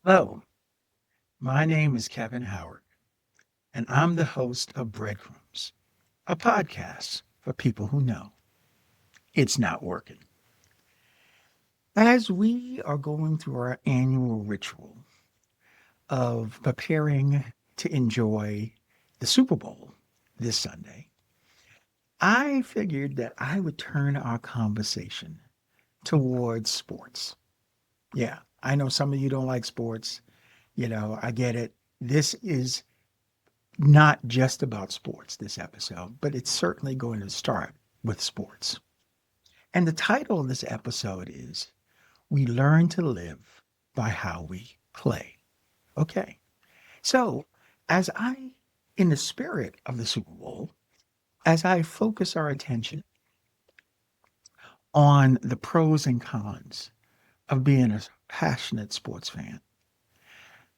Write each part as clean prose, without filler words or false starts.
Hello, my name is Kevin Howard, and I'm the host of Breadcrumbs, a podcast for people who know it's not working. As we are going through our annual ritual of preparing to enjoy the Super Bowl this Sunday, I figured that I would turn our conversation towards sports. Yeah, I know some of you don't like sports. I get it. This is not just about sports, this episode, but it's certainly going to start with sports. And the title of this episode is We Learn to Live by How We Play. Okay. So, as I, in the spirit of the Super Bowl, as I focus our attention on the pros and cons of being a passionate sports fan,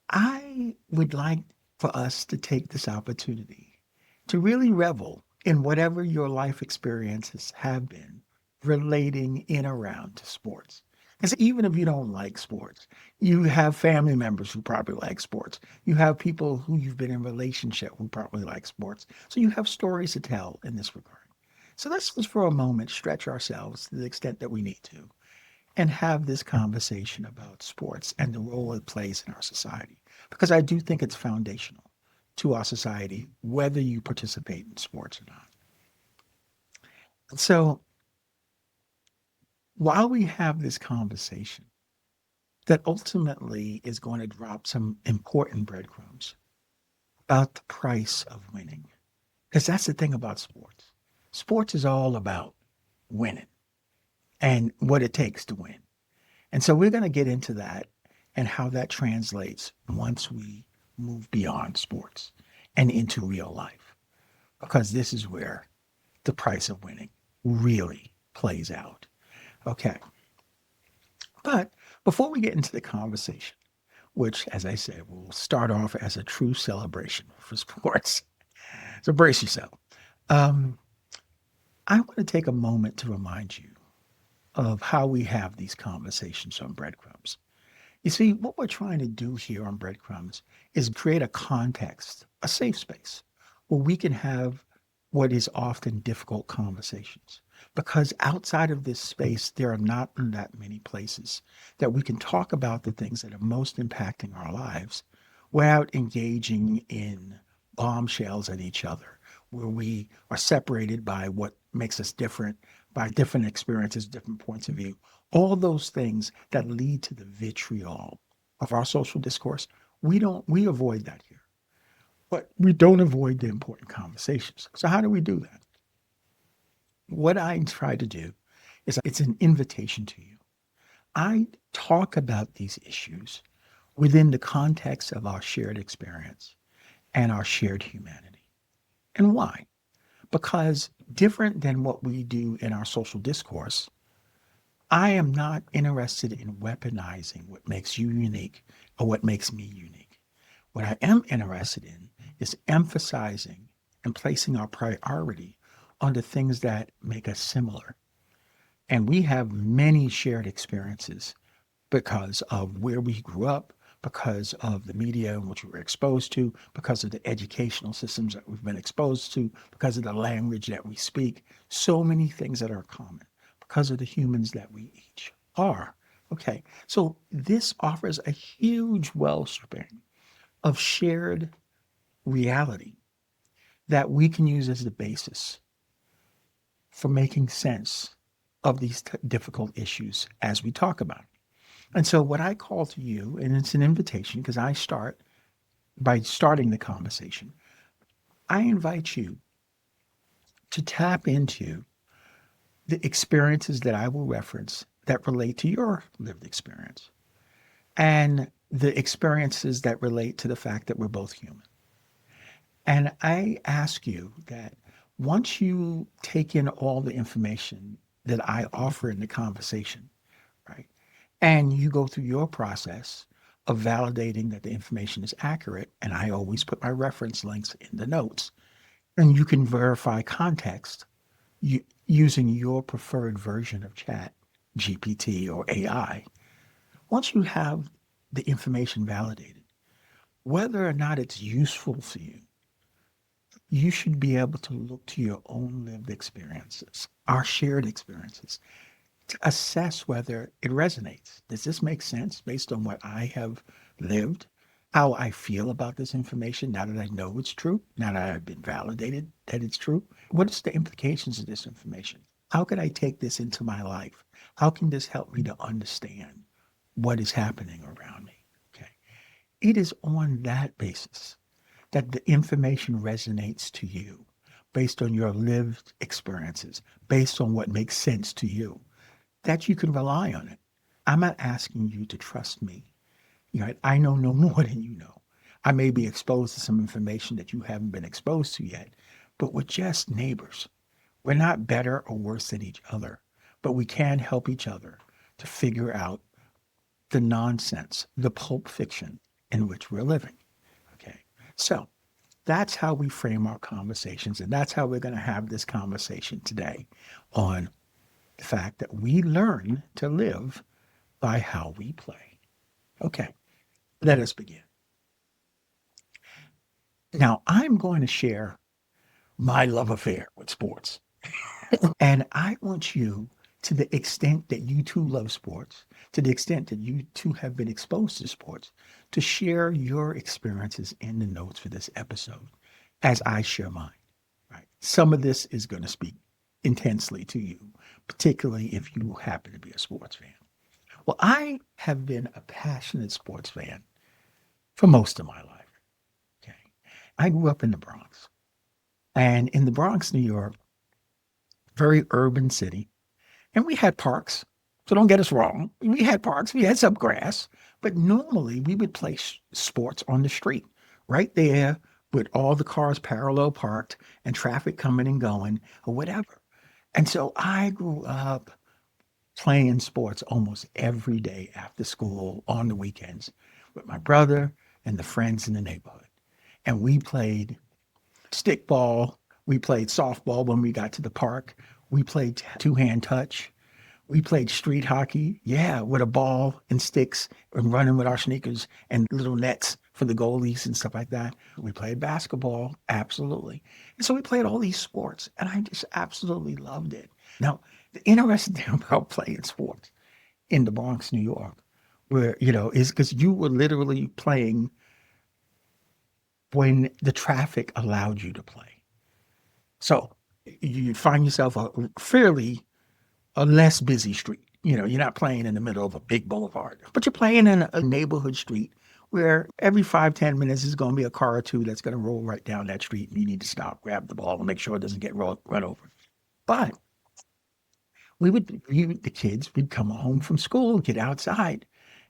I would like for us to take this opportunity to really revel in whatever your life experiences have been relating in around to sports. Because even if you don't like sports, you have family members who probably like sports. You have people who you've been in relationship who probably like sports. So you have stories to tell in this regard. So let's just for a moment stretch ourselves to the extent that we need to and have this conversation about sports and the role it plays in our society. Because I do think it's foundational to our society, whether you participate in sports or not. And so while we have this conversation that ultimately is going to drop some important breadcrumbs about the price of winning, because that's the thing about sports. Sports is all about winning and what it takes to win. And so we're going to get into that and how that translates once we move beyond sports and into real life, because this is where the price of winning really plays out. Okay. But before we get into the conversation, which, as I said, will start off as a true celebration for sports, so brace yourself. Um, I want to take a moment to remind you of how we have these conversations on breadcrumbs. You see, what we're trying to do here on Breadcrumbs is create a context, a safe space, where we can have what is often difficult conversations. Because outside of this space, there are not that many places that we can talk about the things that are most impacting our lives without engaging in bombshells at each other, where we are separated by what makes us different, by different experiences, different points of view. All those things that lead to the vitriol of our social discourse, we avoid that here. But we don't avoid the important conversations. So how do we do that? What I try to do is it's an invitation to you. I talk about these issues within the context of our shared experience and our shared humanity. And why? Because different than what we do in our social discourse, I am not interested in weaponizing what makes you unique or what makes me unique. What I am interested in is emphasizing and placing our priority on the things that make us similar. And we have many shared experiences because of where we grew up, because of the media in which we were exposed to, because of the educational systems that we've been exposed to, because of the language that we speak. So many things that are common because of the humans that we each are. Okay, so this offers a huge wellspring of shared reality that we can use as the basis for making sense of these difficult issues as we talk about it. And so, what I call to you, and it's an invitation because I start by starting the conversation, I invite you to tap into the experiences that I will reference that relate to your lived experience and the experiences that relate to the fact that we're both human. And I ask you that once you take in all the information that I offer in the conversation, right, and you go through your process of validating that the information is accurate, and I always put my reference links in the notes, and you can verify context using your preferred version of chat, GPT or AI. Once you have the information validated. Whether or not it's useful for you, you should be able to look to your own lived experiences, our shared experiences, to assess whether it resonates. Does this make sense based on what I have lived? How I feel about this information now that I know it's true, now that I've been validated that it's true? What is the implications of this information? How can I take this into my life? How can this help me to understand what is happening around me? Okay. It is on that basis that the information resonates to you based on your lived experiences, based on what makes sense to you, that you can rely on it. I'm not asking you to trust me. I know no more than you know. I may be exposed to some information that you haven't been exposed to yet, but we're just neighbors. We're not better or worse than each other, but we can help each other to figure out the nonsense, the pulp fiction in which we're living. Okay. So that's how we frame our conversations. And that's how we're going to have this conversation today on the fact that we learn to live by how we play. Okay. Let us begin. Now, I'm going to share my love affair with sports. And I want you, to the extent that you too love sports, to the extent that you too have been exposed to sports, to share your experiences in the notes for this episode as I share mine. Right. Some of this is going to speak intensely to you, particularly if you happen to be a sports fan. Well, I have been a passionate sports fan for most of my life. Okay. I grew up in the Bronx. And in the Bronx, New York, very urban city, and we had parks. So don't get us wrong. We had parks, we had some grass, but normally we would play sports on the street, right there with all the cars parallel parked and traffic coming and going or whatever. And so I grew up playing sports almost every day after school on the weekends with my brother and the friends in the neighborhood. And we played stickball. We played softball when we got to the park. We played two-hand touch. We played street hockey, yeah, with a ball and sticks and running with our sneakers and little nets for the goalies and stuff like that. We played basketball, absolutely. And so we played all these sports, and I just absolutely loved it. Now, the interesting thing about playing sports in the Bronx, New York, is because you were literally playing when the traffic allowed you to play. So you find yourself a less busy street. You're not playing in the middle of a big boulevard, but you're playing in a neighborhood street where every 5, 10 minutes is going to be a car or two that's going to roll right down that street. And you need to stop, grab the ball, and make sure it doesn't get run over. But the kids would come home from school, get outside,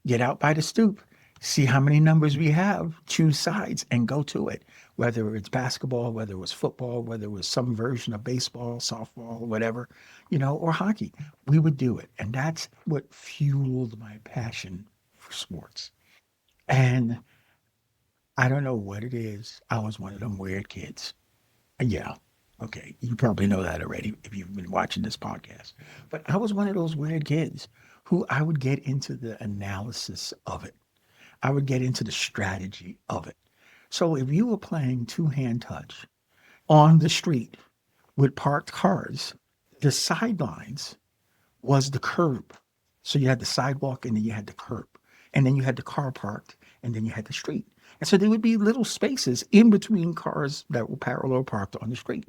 get out by the stoop, see how many numbers we have, choose sides, and go to it. Whether it's basketball, whether it was football, whether it was some version of baseball, softball, whatever, or hockey, we would do it. And that's what fueled my passion for sports. And I don't know what it is. I was one of them weird kids. Yeah. Okay. You probably know that already if you've been watching this podcast. But I was one of those weird kids who I would get into the analysis of it. I would get into the strategy of it. So if you were playing two-hand touch on the street with parked cars, the sidelines was the curb. So you had the sidewalk and then you had the curb. And then you had the car parked and then you had the street. And so there would be little spaces in between cars that were parallel parked on the street.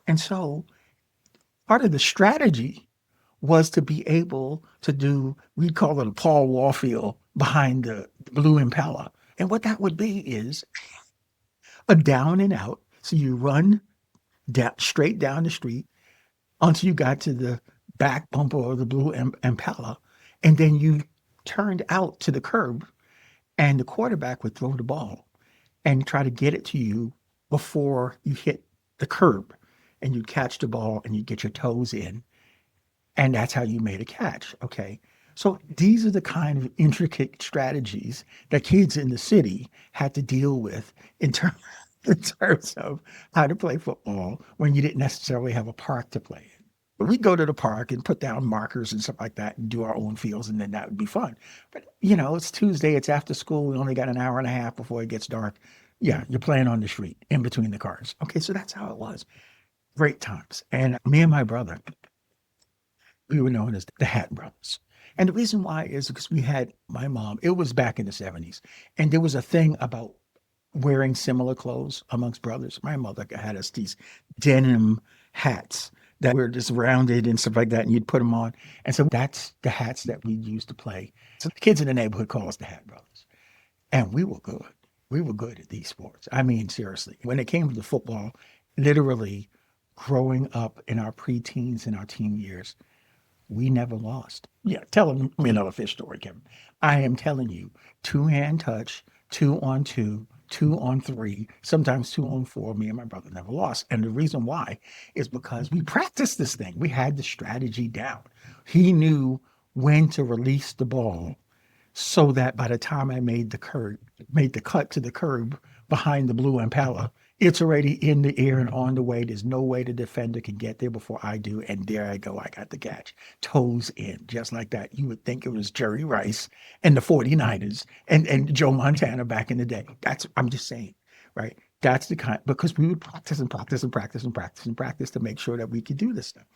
And so part of the strategy was to be able to do, we'd call it a Paul Warfield behind the blue Impala. And what that would be is a down and out. So you run down, straight down the street until you got to the back bumper of the blue Impala. And then you turned out to the curb and the quarterback would throw the ball and try to get it to you before you hit the curb. And you'd catch the ball and you'd get your toes in. And that's how you made a catch. Okay. So these are the kind of intricate strategies that kids in the city had to deal with in terms of how to play football when you didn't necessarily have a park to play in. But we'd go to the park and put down markers and stuff like that and do our own fields, and then that would be fun. But, it's Tuesday, it's after school, we only got an hour and a half before it gets dark. Yeah, you're playing on the street in between the cars. Okay, so that's how it was. Great times. And me and my brother, we were known as the Hat Brothers. And the reason why is because we had my mom, it was back in the 70s, and there was a thing about wearing similar clothes amongst brothers. My mother had us these denim hats that were just rounded and stuff like that, and you'd put them on. And so that's the hats that we used to play. So the kids in the neighborhood call us the Hat Brothers. And we were good. We were good at these sports. I mean, seriously. When it came to football, literally growing up in our preteens and our teen years, we never lost. Yeah, tell me another fish story, Kevin. I am telling you, two-hand touch, 2-on-2, 2-on-3, sometimes 2-on-4. Me and my brother never lost. And the reason why is because we practiced this thing. We had the strategy down. He knew when to release the ball so that by the time I made the cut to the curb behind the blue Impala, it's already in the air and on the way. There's no way the defender can get there before I do. And there I go. I got the catch. Toes in, just like that. You would think it was Jerry Rice and the 49ers and Joe Montana back in the day. I'm just saying, right? That's the kind, because we would practice and practice and practice and practice and practice to make sure that we could do this stuff.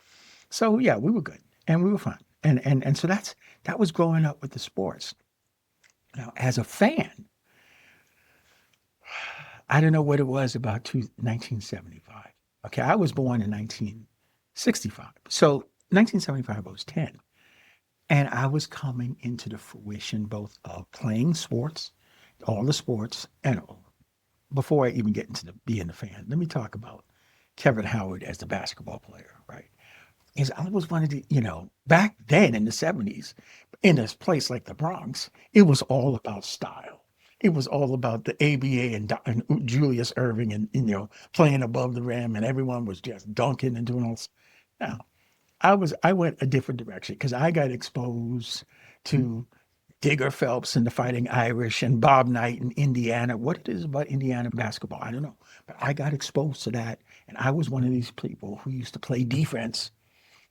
So yeah, we were good and we were fine. And so that was growing up with the sports. Now, as a fan, I don't know what it was about 1975. Okay, I was born in 1965. So 1975, I was 10. And I was coming into the fruition both of playing sports, all the sports, and before I even get into being a fan, let me talk about Kevin Howard as the basketball player, right? Is I was one of the, back then in the 70s, in a place like the Bronx, it was all about style. It was all about the ABA and Julius Irving and, playing above the rim, and everyone was just dunking and doing all this. Now, I went a different direction because I got exposed to Digger Phelps and the Fighting Irish and Bob Knight in Indiana. What it is about Indiana basketball, I don't know. But I got exposed to that. And I was one of these people who used to play defense,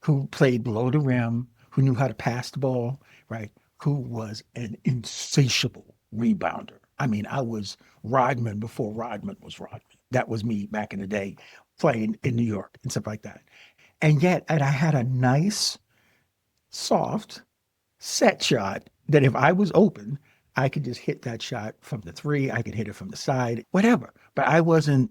who played below the rim, who knew how to pass the ball, right? Who was an insatiable rebounder. I mean, I was Rodman before Rodman was Rodman. That was me back in the day playing in New York and stuff like that. And I had a nice, soft set shot that if I was open, I could just hit that shot from the three. I could hit it from the side, whatever. But I wasn't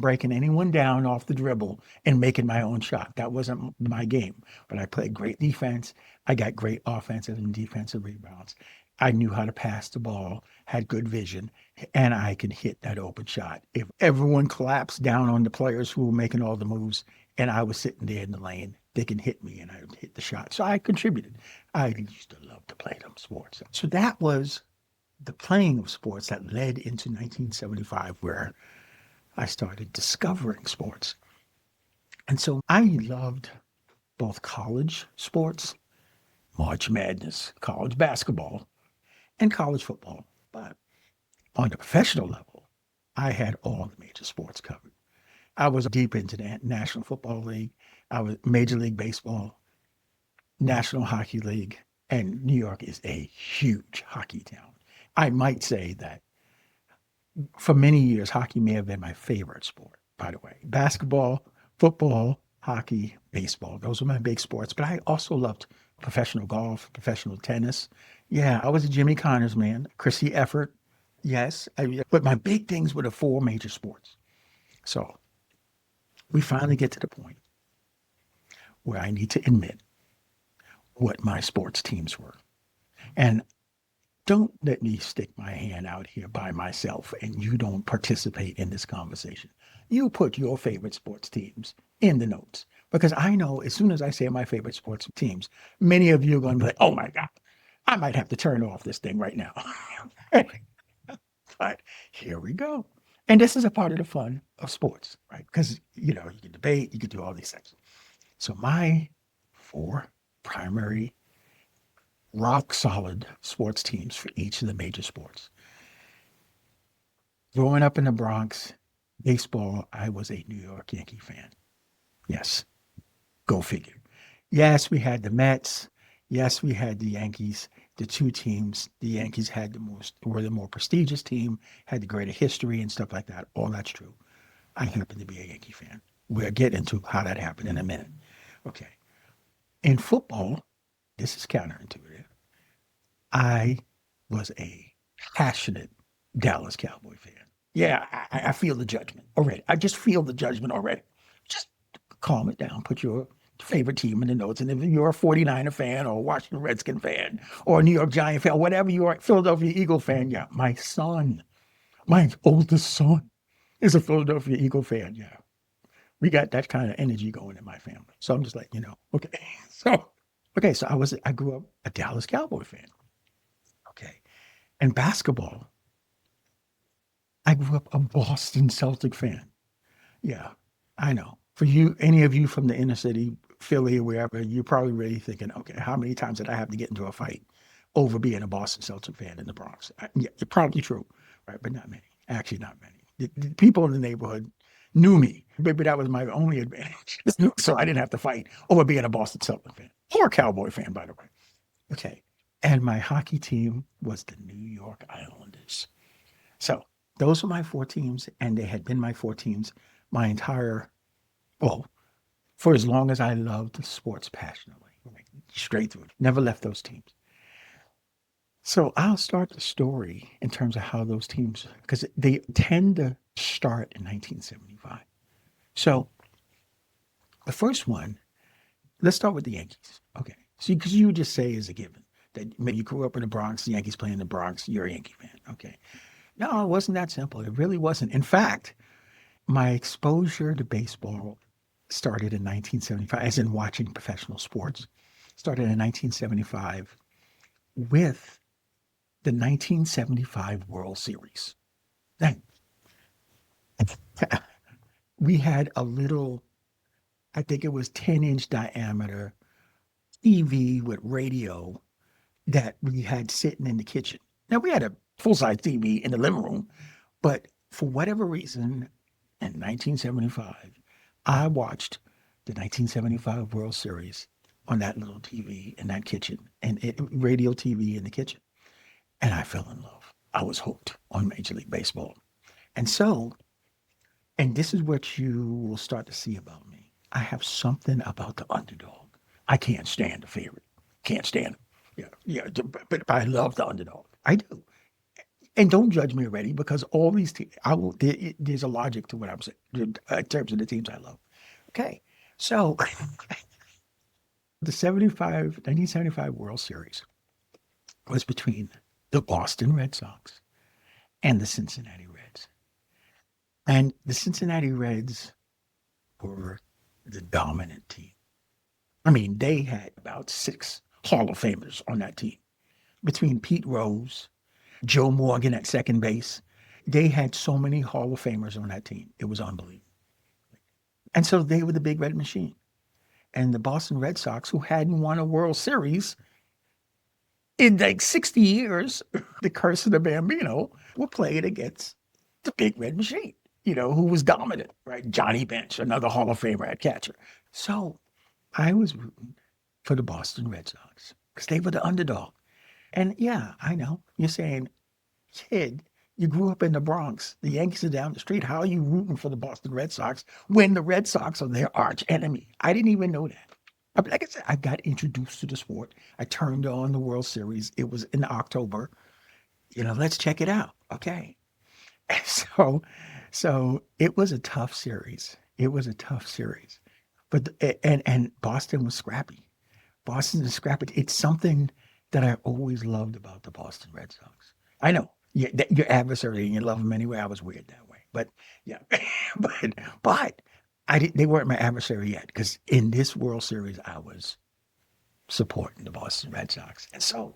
breaking anyone down off the dribble and making my own shot. That wasn't my game. But I played great defense. I got great offensive and defensive rebounds. I knew how to pass the ball, had good vision, and I could hit that open shot. If everyone collapsed down on the players who were making all the moves and I was sitting there in the lane, they can hit me and I would hit the shot. So I contributed. I used to love to play them sports. So that was the playing of sports that led into 1975, where I started discovering sports. And so I loved both college sports, March Madness, college basketball, and college football. But on the professional level, I had all the major sports covered. I was deep into the National Football League. I was Major League Baseball, National Hockey League, and New York is a huge hockey town. I might say that for many years, hockey may have been my favorite sport, by the way. Basketball, football, hockey, baseball. Those were my big sports. But I also loved professional golf, professional tennis. Yeah, I was a Jimmy Connors man, Chrissy Effort. Yes. But my big things were the four major sports. So we finally get to the point where I need to admit what my sports teams were. And don't let me stick my hand out here by myself and you don't participate in this conversation. You put your favorite sports teams in the notes because I know as soon as I say my favorite sports teams, many of you are going to be like, oh my God, I might have to turn off this thing right now. But here we go. And this is a part of the fun of sports, right? Because, you can debate, you can do all these things. So my four primary rock solid sports teams for each of the major sports. Growing up in the Bronx, baseball, I was a New York Yankee fan. Yes, go figure. Yes, we had the Mets. Yes, we had the Yankees. The two teams, the Yankees had the most were the more prestigious team, had the greater history and stuff like that. All that's true. I happen to be a Yankee fan. We'll get into how that happened in a minute. Okay. In football, this is counterintuitive. I was a passionate Dallas Cowboy fan. Yeah, I feel the judgment already. I just feel the judgment already. Just calm it down. Put your favorite team in the notes. And if you're a 49er fan or a Washington Redskin fan or a New York Giant fan, whatever you are, Philadelphia Eagle fan, yeah. My oldest son is a Philadelphia Eagle fan. Yeah. We got that kind of energy going in my family. So I'm just like, okay. So I grew up a Dallas Cowboy fan. Okay. And basketball, I grew up a Boston Celtic fan. Yeah, I know. For you, any of you from the inner city, Philly or wherever, you're probably really thinking, okay, how many times did I have to get into a fight over being a Boston Celtic fan in the Bronx? Yeah, it's probably true, right? But not many. Actually, not many. The people in the neighborhood knew me. Maybe that was my only advantage. So I didn't have to fight over being a Boston Celtic fan or a Cowboy fan, by the way. Okay. And my hockey team was the New York Islanders. So those were my four teams, and they had been my four teams my entire, well, for as long as I loved sports passionately, like, straight through. Never left those teams. So I'll start the story in terms of how those teams, because they tend to start in 1975. So the first one, let's start with the Yankees. Okay. See, because you just say is a given that maybe you grew up in the Bronx, the Yankees play in the Bronx, you're a Yankee fan. Okay. No, it wasn't that simple. It really wasn't. In fact, my exposure to baseball started in 1975, as in watching professional sports, started in 1975 with the 1975 World Series. Then we had a little, I think it was 10-inch diameter TV with radio that we had sitting in the kitchen. Now we had a full size TV in the living room, but for whatever reason, in 1975, I watched the 1975 World Series on that little TV in that kitchen and radio TV in the kitchen. And I fell in love. I was hooked on Major League Baseball. And so, and this is what you will start to see about me. I have something about the underdog. I can't stand the favorite. Can't stand it. But I love the underdog. I do. And don't judge me already because all these teams, there's a logic to what I'm saying in terms of the teams I love. Okay. So the 1975 World Series was between the Boston Red Sox and the Cincinnati Reds. And the Cincinnati Reds were the dominant team. I mean, they had about six Hall of Famers on that team between Pete Rose, Joe Morgan at second base. They had so many Hall of Famers on that team. It was unbelievable. And so they were the big red machine. And the Boston Red Sox, who hadn't won a World Series in like 60 years, the curse of the Bambino, were playing against the big red machine, who was dominant, right? Johnny Bench, another Hall of Famer at catcher. So I was rooting for the Boston Red Sox because they were the underdog. And yeah, I know you're saying, kid, you grew up in the Bronx. The Yankees are down the street. How are you rooting for the Boston Red Sox when the Red Sox are their arch enemy? I didn't even know that. Like I said, I got introduced to the sport. I turned on the World Series. It was in October. Let's check it out. Okay. So, so it was a tough series. It was a tough series, but and Boston was scrappy. Boston is scrappy. It's something that I always loved about the Boston Red Sox. I know your adversary and you love them anyway. I was weird that way, but yeah, but I did, they weren't my adversary yet because in this World Series I was supporting the Boston Red Sox, and so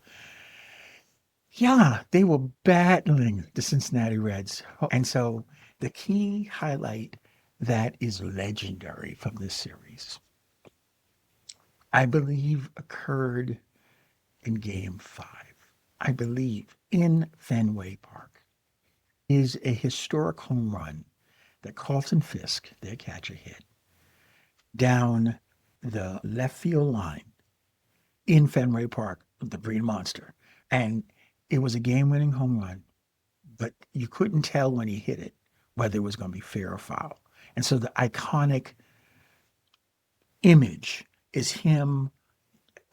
yeah, they were battling the Cincinnati Reds, and so the key highlight that is legendary from this series, I believe, occurred in game 5, I believe, in Fenway Park, is a historic home run that Carlton Fisk, their catcher, hit down. the left field line in Fenway Park, the Green Monster. And it was a game winning home run, but you couldn't tell when he hit it whether it was going to be fair or foul. And so the iconic image is him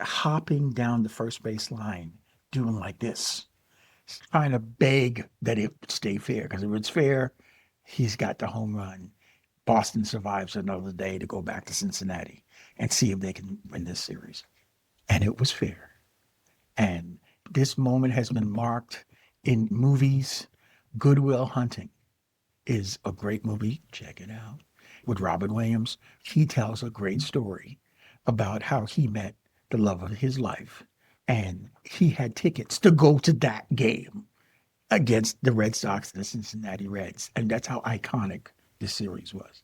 hopping down the first base line, doing like this, trying to beg that it stay fair. Because if it's fair, he's got the home run. Boston survives another day to go back to Cincinnati and see if they can win this series. And it was fair. And this moment has been marked in movies. Good Will Hunting is a great movie. Check it out. With Robin Williams, he tells a great story about how he met the love of his life. And he had tickets to go to that game against the Red Sox and the Cincinnati Reds. And that's how iconic this series was.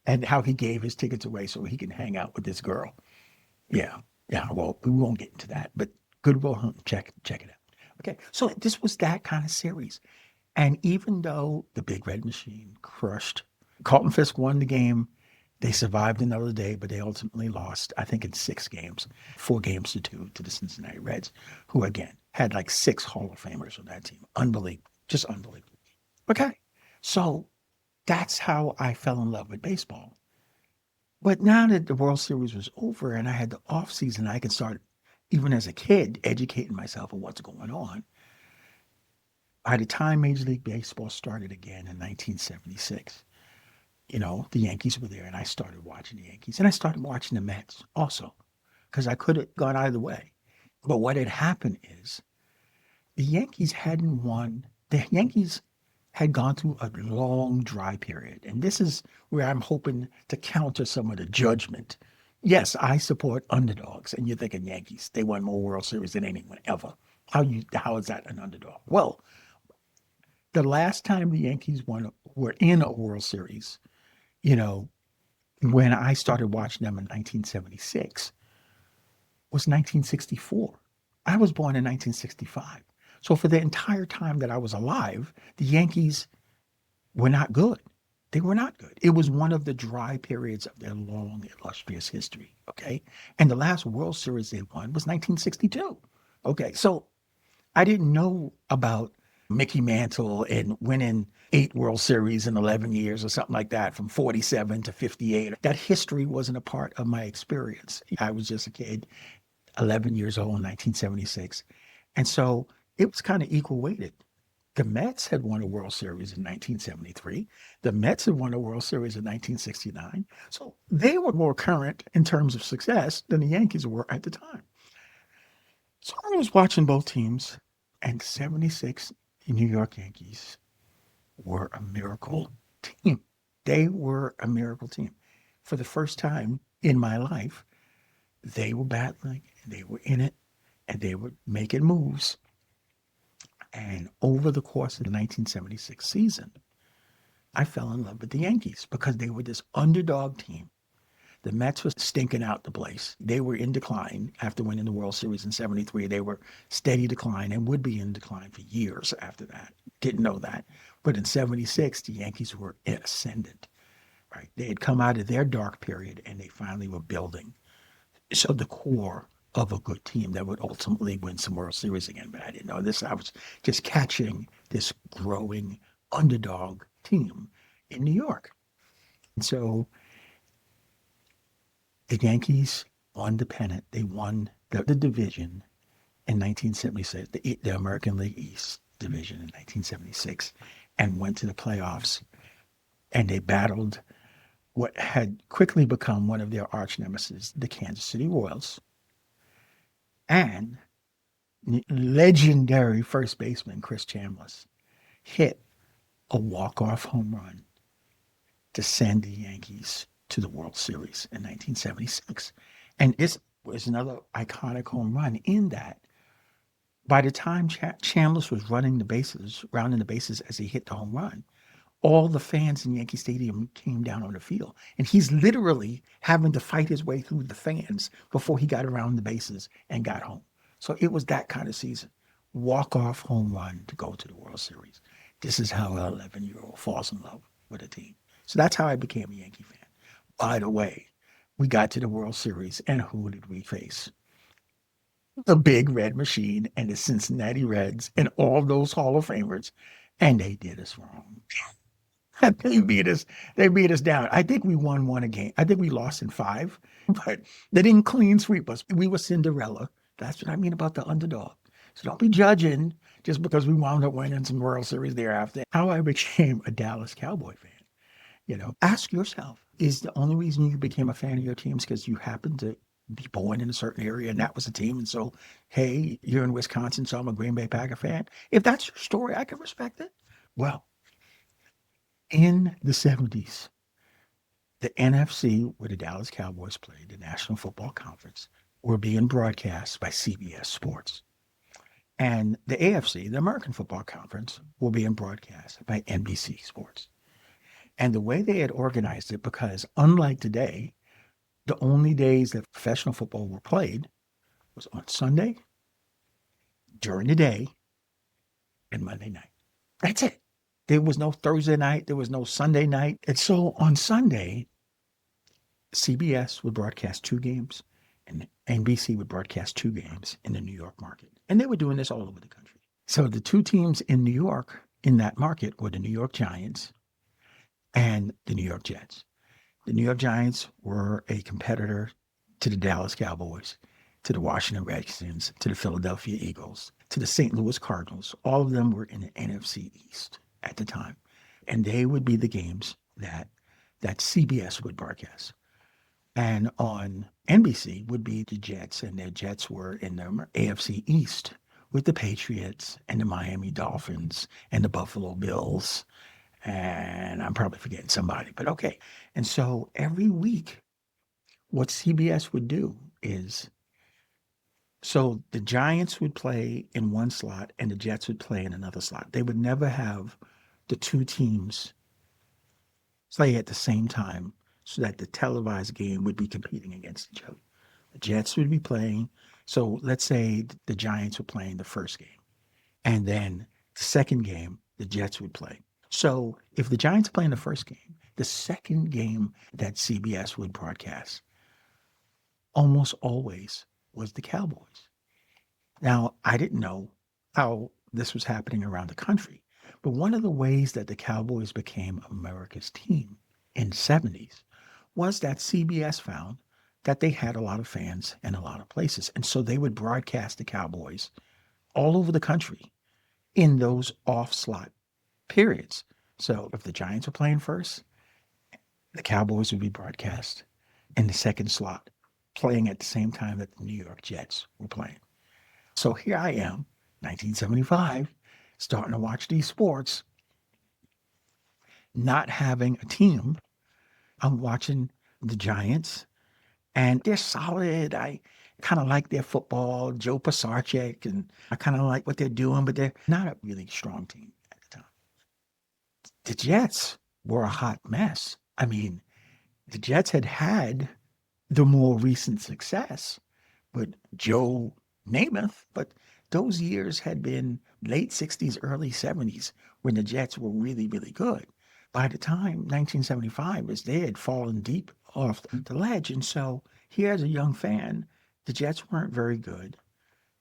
And how he gave his tickets away so he can hang out with this girl. Yeah. Yeah. Well, we won't get into that, but Good Will Hunting, check it out. Okay. So this was that kind of series. And even though the Big Red Machine crushed, Carlton Fisk won the game. They survived another day, but they ultimately lost, I think, in 6 games, 4 games to 2 to the Cincinnati Reds, who, again, had like 6 Hall of Famers on that team. Unbelievable. Just unbelievable. Okay. So that's how I fell in love with baseball. But now that the World Series was over and I had the off season, I could start, even as a kid, educating myself on what's going on. By the time Major League Baseball started again in 1976, the Yankees were there and I started watching the Yankees and I started watching the Mets also because I could have gone either way. But what had happened is the Yankees hadn't won. The Yankees had gone through a long dry period. And this is where I'm hoping to counter some of the judgment. Yes, I support underdogs. And you're thinking Yankees, they won more World Series than anyone ever. How is that an underdog? Well, the last time the Yankees were in a World Series, you know, when I started watching them in 1976 was 1964. I was born in 1965. So for the entire time that I was alive, the Yankees were not good. They were not good. It was one of the dry periods of their long, illustrious history. Okay. And the last World Series they won was 1962. Okay. So I didn't know about Mickey Mantle and winning 8 World Series in 11 years or something like that from 47 to 58. That history wasn't a part of my experience. I was just a kid, 11 years old in 1976. And so it was kind of equal weighted. The Mets had won a World Series in 1973. The Mets had won a World Series in 1969. So they were more current in terms of success than the Yankees were at the time. So I was watching both teams, and 76 New York Yankees were a miracle team. They were a miracle team. For the first time in my life, they were battling, and they were in it, and they were making moves. And over the course of the 1976 season, I fell in love with the Yankees because they were this underdog team. The Mets were stinking out the place. They were in decline after winning the World Series in 73. They were steady decline and would be in decline for years after that. Didn't know that. But in 76, the Yankees were ascendant, right? They had come out of their dark period and they finally were building. So the core of a good team that would ultimately win some World Series again. But I didn't know this. I was just catching this growing underdog team in New York. And so the Yankees won the pennant. They won the division in 1976, the American League East division in 1976, and went to the playoffs. And they battled what had quickly become one of their arch nemesis, the Kansas City Royals, and legendary first baseman Chris Chambliss hit a walk-off home run to send the Yankees to the World Series in 1976. And this was another iconic home run in that by the time Chambliss was rounding the bases as he hit the home run, all the fans in Yankee Stadium came down on the field. And he's literally having to fight his way through the fans before he got around the bases and got home. So it was that kind of season. Walk-off home run to go to the World Series. This is how an 11-year-old falls in love with a team. So that's how I became a Yankee fan. By the way, We got to the World Series, and who did we face? The Big Red Machine and the Cincinnati Reds and all those Hall of Famers, and they did us wrong. They beat us. They beat us down. I think we won one a game. I think we lost in five, but they didn't clean sweep us. We were Cinderella. That's what I mean about the underdog. So don't be judging just because we wound up winning some World Series thereafter. How I became a Dallas Cowboy fan. Ask yourself, is the only reason you became a fan of your teams because you happened to be born in a certain area and that was a team? And so, hey, you're in Wisconsin, so I'm a Green Bay Packer fan. If that's your story, I can respect it. Well, in the 70s, the NFC, where the Dallas Cowboys played, the National Football Conference, were being broadcast by CBS Sports. And the AFC, the American Football Conference, were being broadcast by NBC Sports. And the way they had organized it, because unlike today, the only days that professional football were played was on Sunday, during the day, and Monday night. That's it. There was no Thursday night. There was no Sunday night. And so on Sunday, CBS would broadcast two games and NBC would broadcast two games in the New York market. And they were doing this all over the country. So the two teams in New York in that market were the New York Giants and the New York Jets. The New York Giants were a competitor to the Dallas Cowboys, to the Washington Redskins, to the Philadelphia Eagles, to the St. Louis Cardinals. All of them were in the NFC East at the time. And they would be the games that CBS would broadcast. And on NBC would be the Jets, and their Jets were in the AFC East with the Patriots and the Miami Dolphins and the Buffalo Bills. And I'm probably forgetting somebody, but okay. And so every week, what CBS would do is, so the Giants would play in one slot and the Jets would play in another slot. They would never have the two teams play at the same time so that the televised game would be competing against each other. The Jets would be playing. So let's say the Giants were playing the first game. And then the second game, the Jets would play. So if the Giants play in the first game, the second game that CBS would broadcast almost always was the Cowboys. Now, I didn't know how this was happening around the country, but one of the ways that the Cowboys became America's team in the 70s was that CBS found that they had a lot of fans in a lot of places. And so they would broadcast the Cowboys all over the country in those off slot periods. So if the Giants were playing first, the Cowboys would be broadcast in the second slot, playing at the same time that the New York Jets were playing. So here I am, 1975, starting to watch these sports, not having a team. I'm watching the Giants, and they're solid. I kind of like their football, Joe Pisarcik, and I kind of like what they're doing, but they're not a really strong team at the time. The Jets were a hot mess. I mean, the Jets had the more recent success with Joe Namath, but those years had been late 60s, early 70s when the Jets were really, really good. By the time 1975 is, they had fallen deep off the ledge. And so here as a young fan, the Jets weren't very good.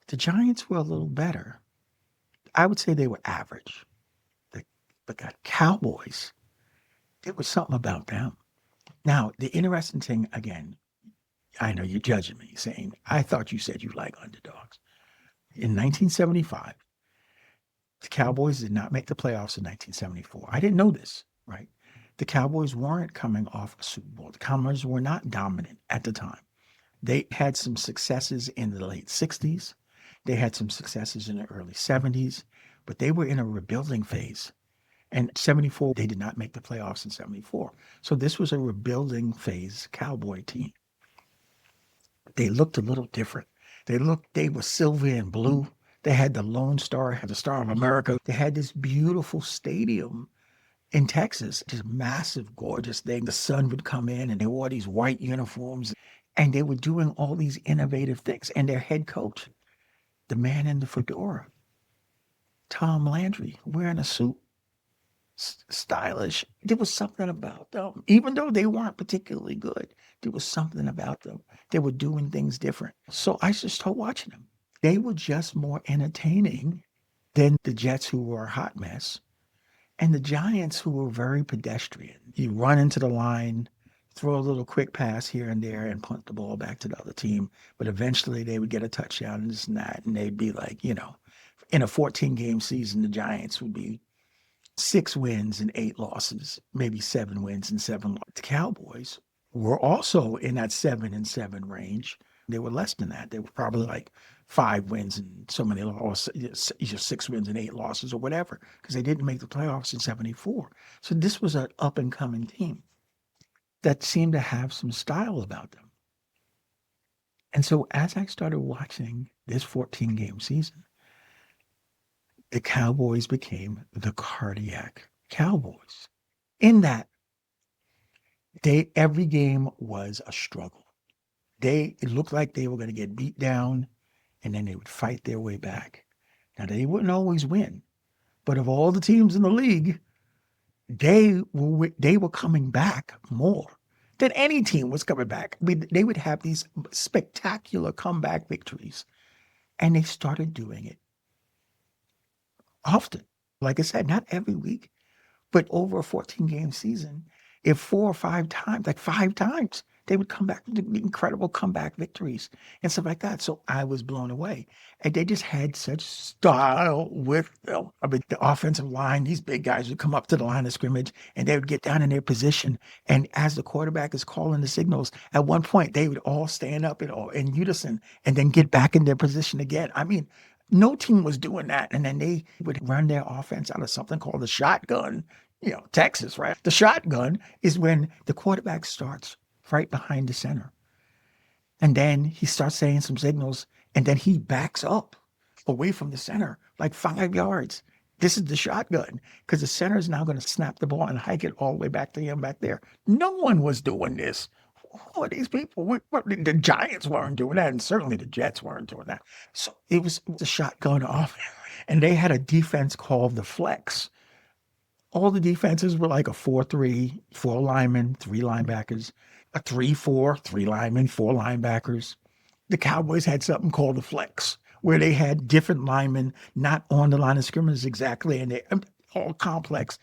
The Giants were a little better. I would say they were average. But the Cowboys, there was something about them. Now, the interesting thing, again, I know you're judging me, saying, I thought you said you like underdogs. In 1975, the Cowboys did not make the playoffs in 1974. I didn't know this, right? The Cowboys weren't coming off a Super Bowl. The Cowboys were not dominant at the time. They had some successes in the late 60s. They had some successes in the early 70s, but they were in a rebuilding phase. And 74, they did not make the playoffs in 74. So this was a rebuilding phase Cowboy team. They looked a little different. They were silver and blue. They had the Lone Star, the Star of America. They had this beautiful stadium in Texas, this massive, gorgeous thing. The sun would come in and they wore these white uniforms and they were doing all these innovative things. And their head coach, the man in the fedora, Tom Landry, wearing a suit, stylish. There was something about them, even though they weren't particularly good. There was something about them. They were doing things different. So I just started watching them. They were just more entertaining than the Jets, who were a hot mess, and the Giants, who were very pedestrian. You run into the line, throw a little quick pass here and there, and punt the ball back to the other team. But eventually they would get a touchdown and this and that. And they'd be like, in a 14-game season, the Giants would be 6 wins and 8 losses, maybe 7 wins and 7 losses. The Cowboys were also in that 7-7 range. They were less than that. They were probably like 5 wins and so many losses, 6 wins and 8 losses or whatever, because they didn't make the playoffs in 74. So this was an up and coming team that seemed to have some style about them. And so as I started watching this 14-game season, the Cowboys became the cardiac Cowboys. In that every game was a struggle. It looked like they were going to get beat down and then they would fight their way back. Now they wouldn't always win, but of all the teams in the league, they were coming back more than any team was coming back. I mean, they would have these spectacular comeback victories, and they started doing it often. Like I said, not every week, but over a 14-game season, if 4 or 5 times, like 5 times, they would come back with incredible comeback victories and stuff like that. So I was blown away. And they just had such style with them. I mean, the offensive line, these big guys would come up to the line of scrimmage and they would get down in their position. And as the quarterback is calling the signals, at one point, they would all stand up in unison and then get back in their position again. I mean, no team was doing that. And then they would run their offense out of something called the shotgun. Texas, right? The shotgun is when the quarterback starts right behind the center. And then he starts saying some signals, and then he backs up away from the center, like 5 yards. This is the shotgun, because the center is now going to snap the ball and hike it all the way back to him back there. No one was doing this. Who are these people? The Giants weren't doing that, and certainly the Jets weren't doing that. So it was the shotgun off, and they had a defense called the flex. All the defenses were like a 4-3, 4 linemen, 3 linebackers, a 3-4, 3 linemen, 4 linebackers. The Cowboys had something called the flex, where they had different linemen not on the line of scrimmage exactly, and they all complex.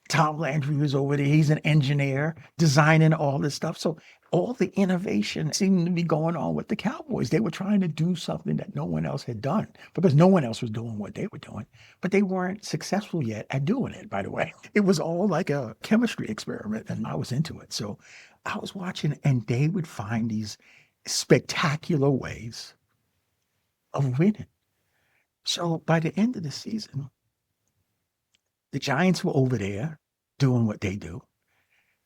Tom Landry was over there. He's an engineer designing all this stuff. So all the innovation seemed to be going on with the Cowboys. They were trying to do something that no one else had done because no one else was doing what they were doing. But they weren't successful yet at doing it, by the way. It was all like a chemistry experiment, and I was into it. So I was watching, and they would find these spectacular ways of winning. So by the end of the season, the Giants were over there doing what they do,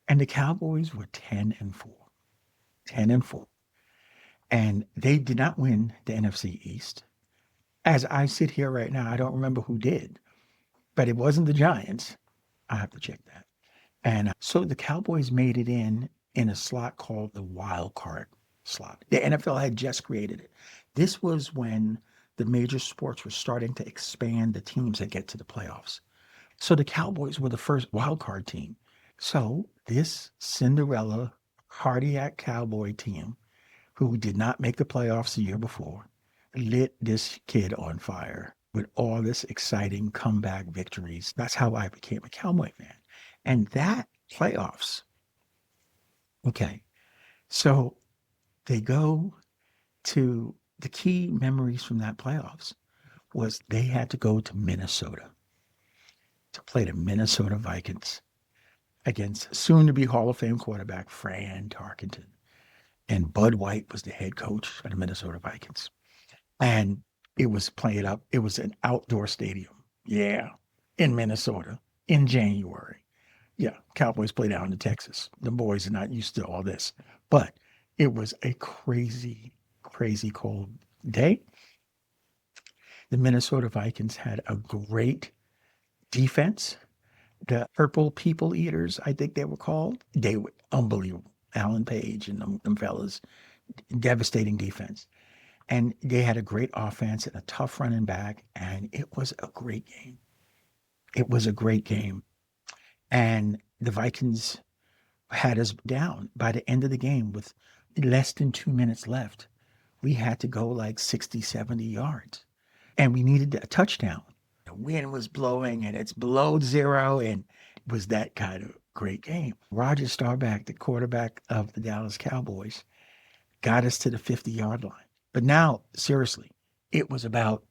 and the Cowboys were 10-4, 10-4, and they did not win the NFC East. As I sit here right now, I don't remember who did, but it wasn't the Giants. I have to check that. And so the Cowboys made it in a slot called the wild card slot. The NFL had just created it. This was when the major sports were starting to expand the teams that get to the playoffs. So the Cowboys were the first wild card team. So this Cinderella cardiac cowboy team, who did not make the playoffs the year before, lit this kid on fire with all this exciting comeback victories. That's how I became a Cowboy fan. And that playoffs, okay, so they go to the key memories from that playoffs was they had to go to Minnesota to play the Minnesota Vikings against soon-to-be Hall of Fame quarterback Fran Tarkenton. And Bud White was the head coach of the Minnesota Vikings. And it was played up. It was an outdoor stadium. Yeah, in Minnesota in January. Yeah, Cowboys play down in Texas. The boys are not used to all this. But it was a crazy, crazy cold day. The Minnesota Vikings had a great defense. The Purple People Eaters, I think they were called. They were unbelievable. Alan Page and them fellas, devastating defense. And they had a great offense and a tough running back, and it was a great game. It was a great game. And the Vikings had us down by the end of the game with less than 2 minutes left. We had to go like 60, 70 yards. And we needed a touchdown. The wind was blowing and it's below zero. And it was that kind of great game. Roger Staubach, the quarterback of the Dallas Cowboys, got us to the 50-yard line. But now, seriously, it was about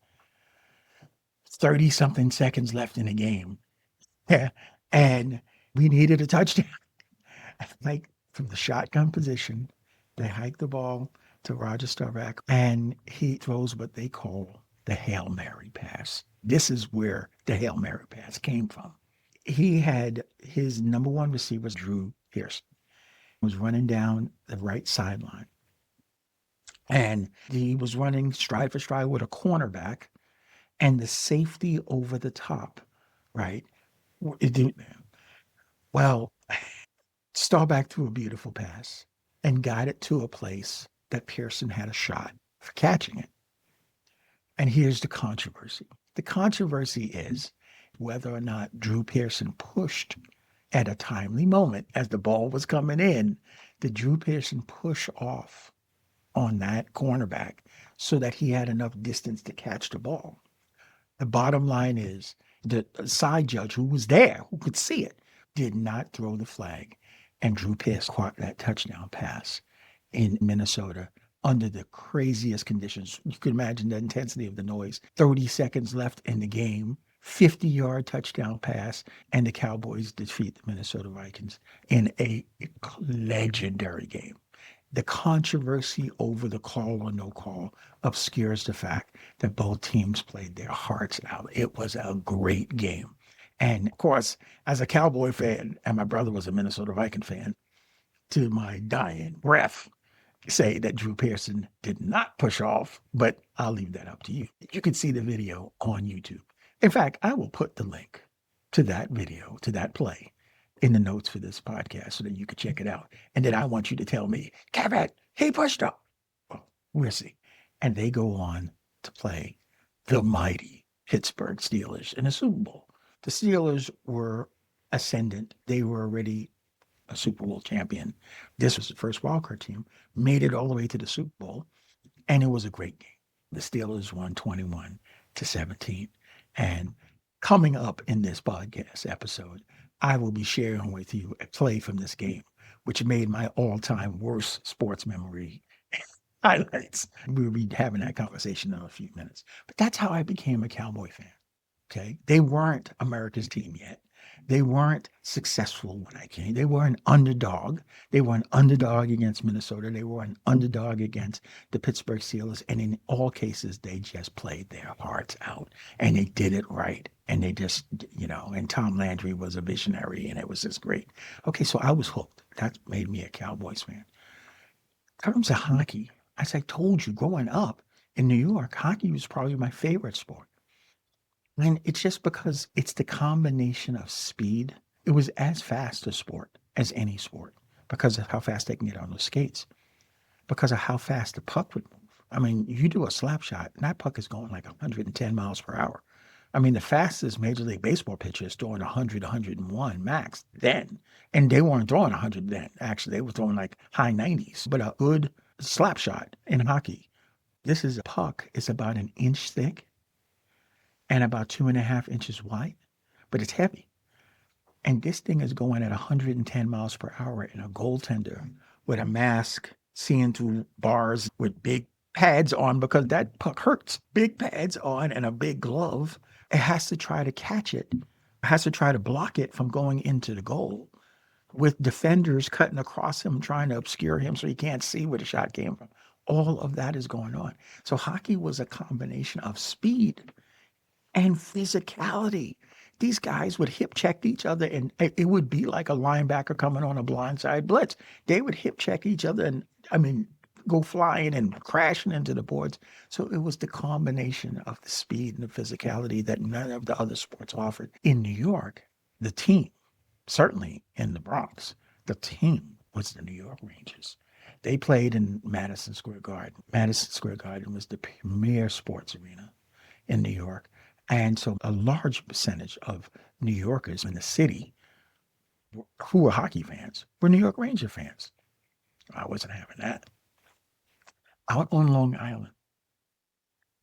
30 something seconds left in the game. Yeah. And we needed a touchdown. Like from the shotgun position, they hike the ball to Roger Staubach, and he throws what they call the Hail Mary pass. This is where the Hail Mary pass came from. He had his number one receiver, Drew Pearson, was running down the right sideline. And he was running stride for stride with a cornerback and the safety over the top, right? Well, Staubach threw a beautiful pass and got it to a place that Pearson had a shot for catching it. And here's the controversy. The controversy is whether or not Drew Pearson pushed at a timely moment as the ball was coming in. Did Drew Pearson push off on that cornerback so that he had enough distance to catch the ball? The bottom line is the side judge who was there, who could see it, did not throw the flag. And Drew Pearson caught that touchdown pass in Minnesota under the craziest conditions. You could imagine the intensity of the noise. 30 seconds left in the game, 50-yard touchdown pass, and the Cowboys defeat the Minnesota Vikings in a legendary game. The controversy over the call or no call obscures the fact that both teams played their hearts out. It was a great game. And of course, as a Cowboy fan, and my brother was a Minnesota Viking fan, to my dying breath, say that Drew Pearson did not push off, but I'll leave that up to you. You can see the video on YouTube. In fact, I will put the link to that video, to that play, in the notes for this podcast so that you can check it out. And then I want you to tell me, Kevin, he pushed up. Well, we'll see. And they go on to play the mighty Pittsburgh Steelers in a Super Bowl. The Steelers were ascendant. They were already a Super Bowl champion. This was the first wildcard team, made it all the way to the Super Bowl, and it was a great game. The Steelers won 21-17. And coming up in this podcast episode, I will be sharing with you a play from this game, which made my all-time worst sports memory highlights. We'll be having that conversation in a few minutes. But that's how I became a Cowboy fan. Okay. They weren't America's team yet. They weren't successful when I came. They were an underdog. They were an underdog against Minnesota. They were an underdog against the Pittsburgh Steelers. And in all cases, they just played their hearts out and they did it right. And they just, and Tom Landry was a visionary and it was just great. Okay. So I was hooked. That made me a Cowboys fan. In terms of hockey, as I told you, growing up in New York, hockey was probably my favorite sport. And it's just because it's the combination of speed. It was as fast a sport as any sport because of how fast they can get on those skates, because of how fast the puck would move. I mean, you do a slap shot, and that puck is going like 110 miles per hour. I mean, the fastest Major League Baseball pitcher is throwing 100, 101 max then. And they weren't throwing 100 then. Actually, they were throwing like high 90s. But a good slap shot in hockey, this is a puck. It's about an inch thick and about 2.5 inches wide, but it's heavy. And this thing is going at 110 miles per hour in a goaltender with a mask, seeing through bars with big pads on because that puck hurts. Big pads on and a big glove. It has to try to catch it. It has to try to block it from going into the goal with defenders cutting across him, trying to obscure him so he can't see where the shot came from. All of that is going on. So hockey was a combination of speed and physicality. These guys would hip check each other, and it would be like a linebacker coming on a blindside blitz. They would hip check each other and, go flying and crashing into the boards. So it was the combination of the speed and the physicality that none of the other sports offered. In New York, the team, certainly in the Bronx, the team was the New York Rangers. They played in Madison Square Garden. Madison Square Garden was the premier sports arena in New York. And so a large percentage of New Yorkers in the city who were hockey fans were New York Ranger fans. I wasn't having that. Out on Long Island,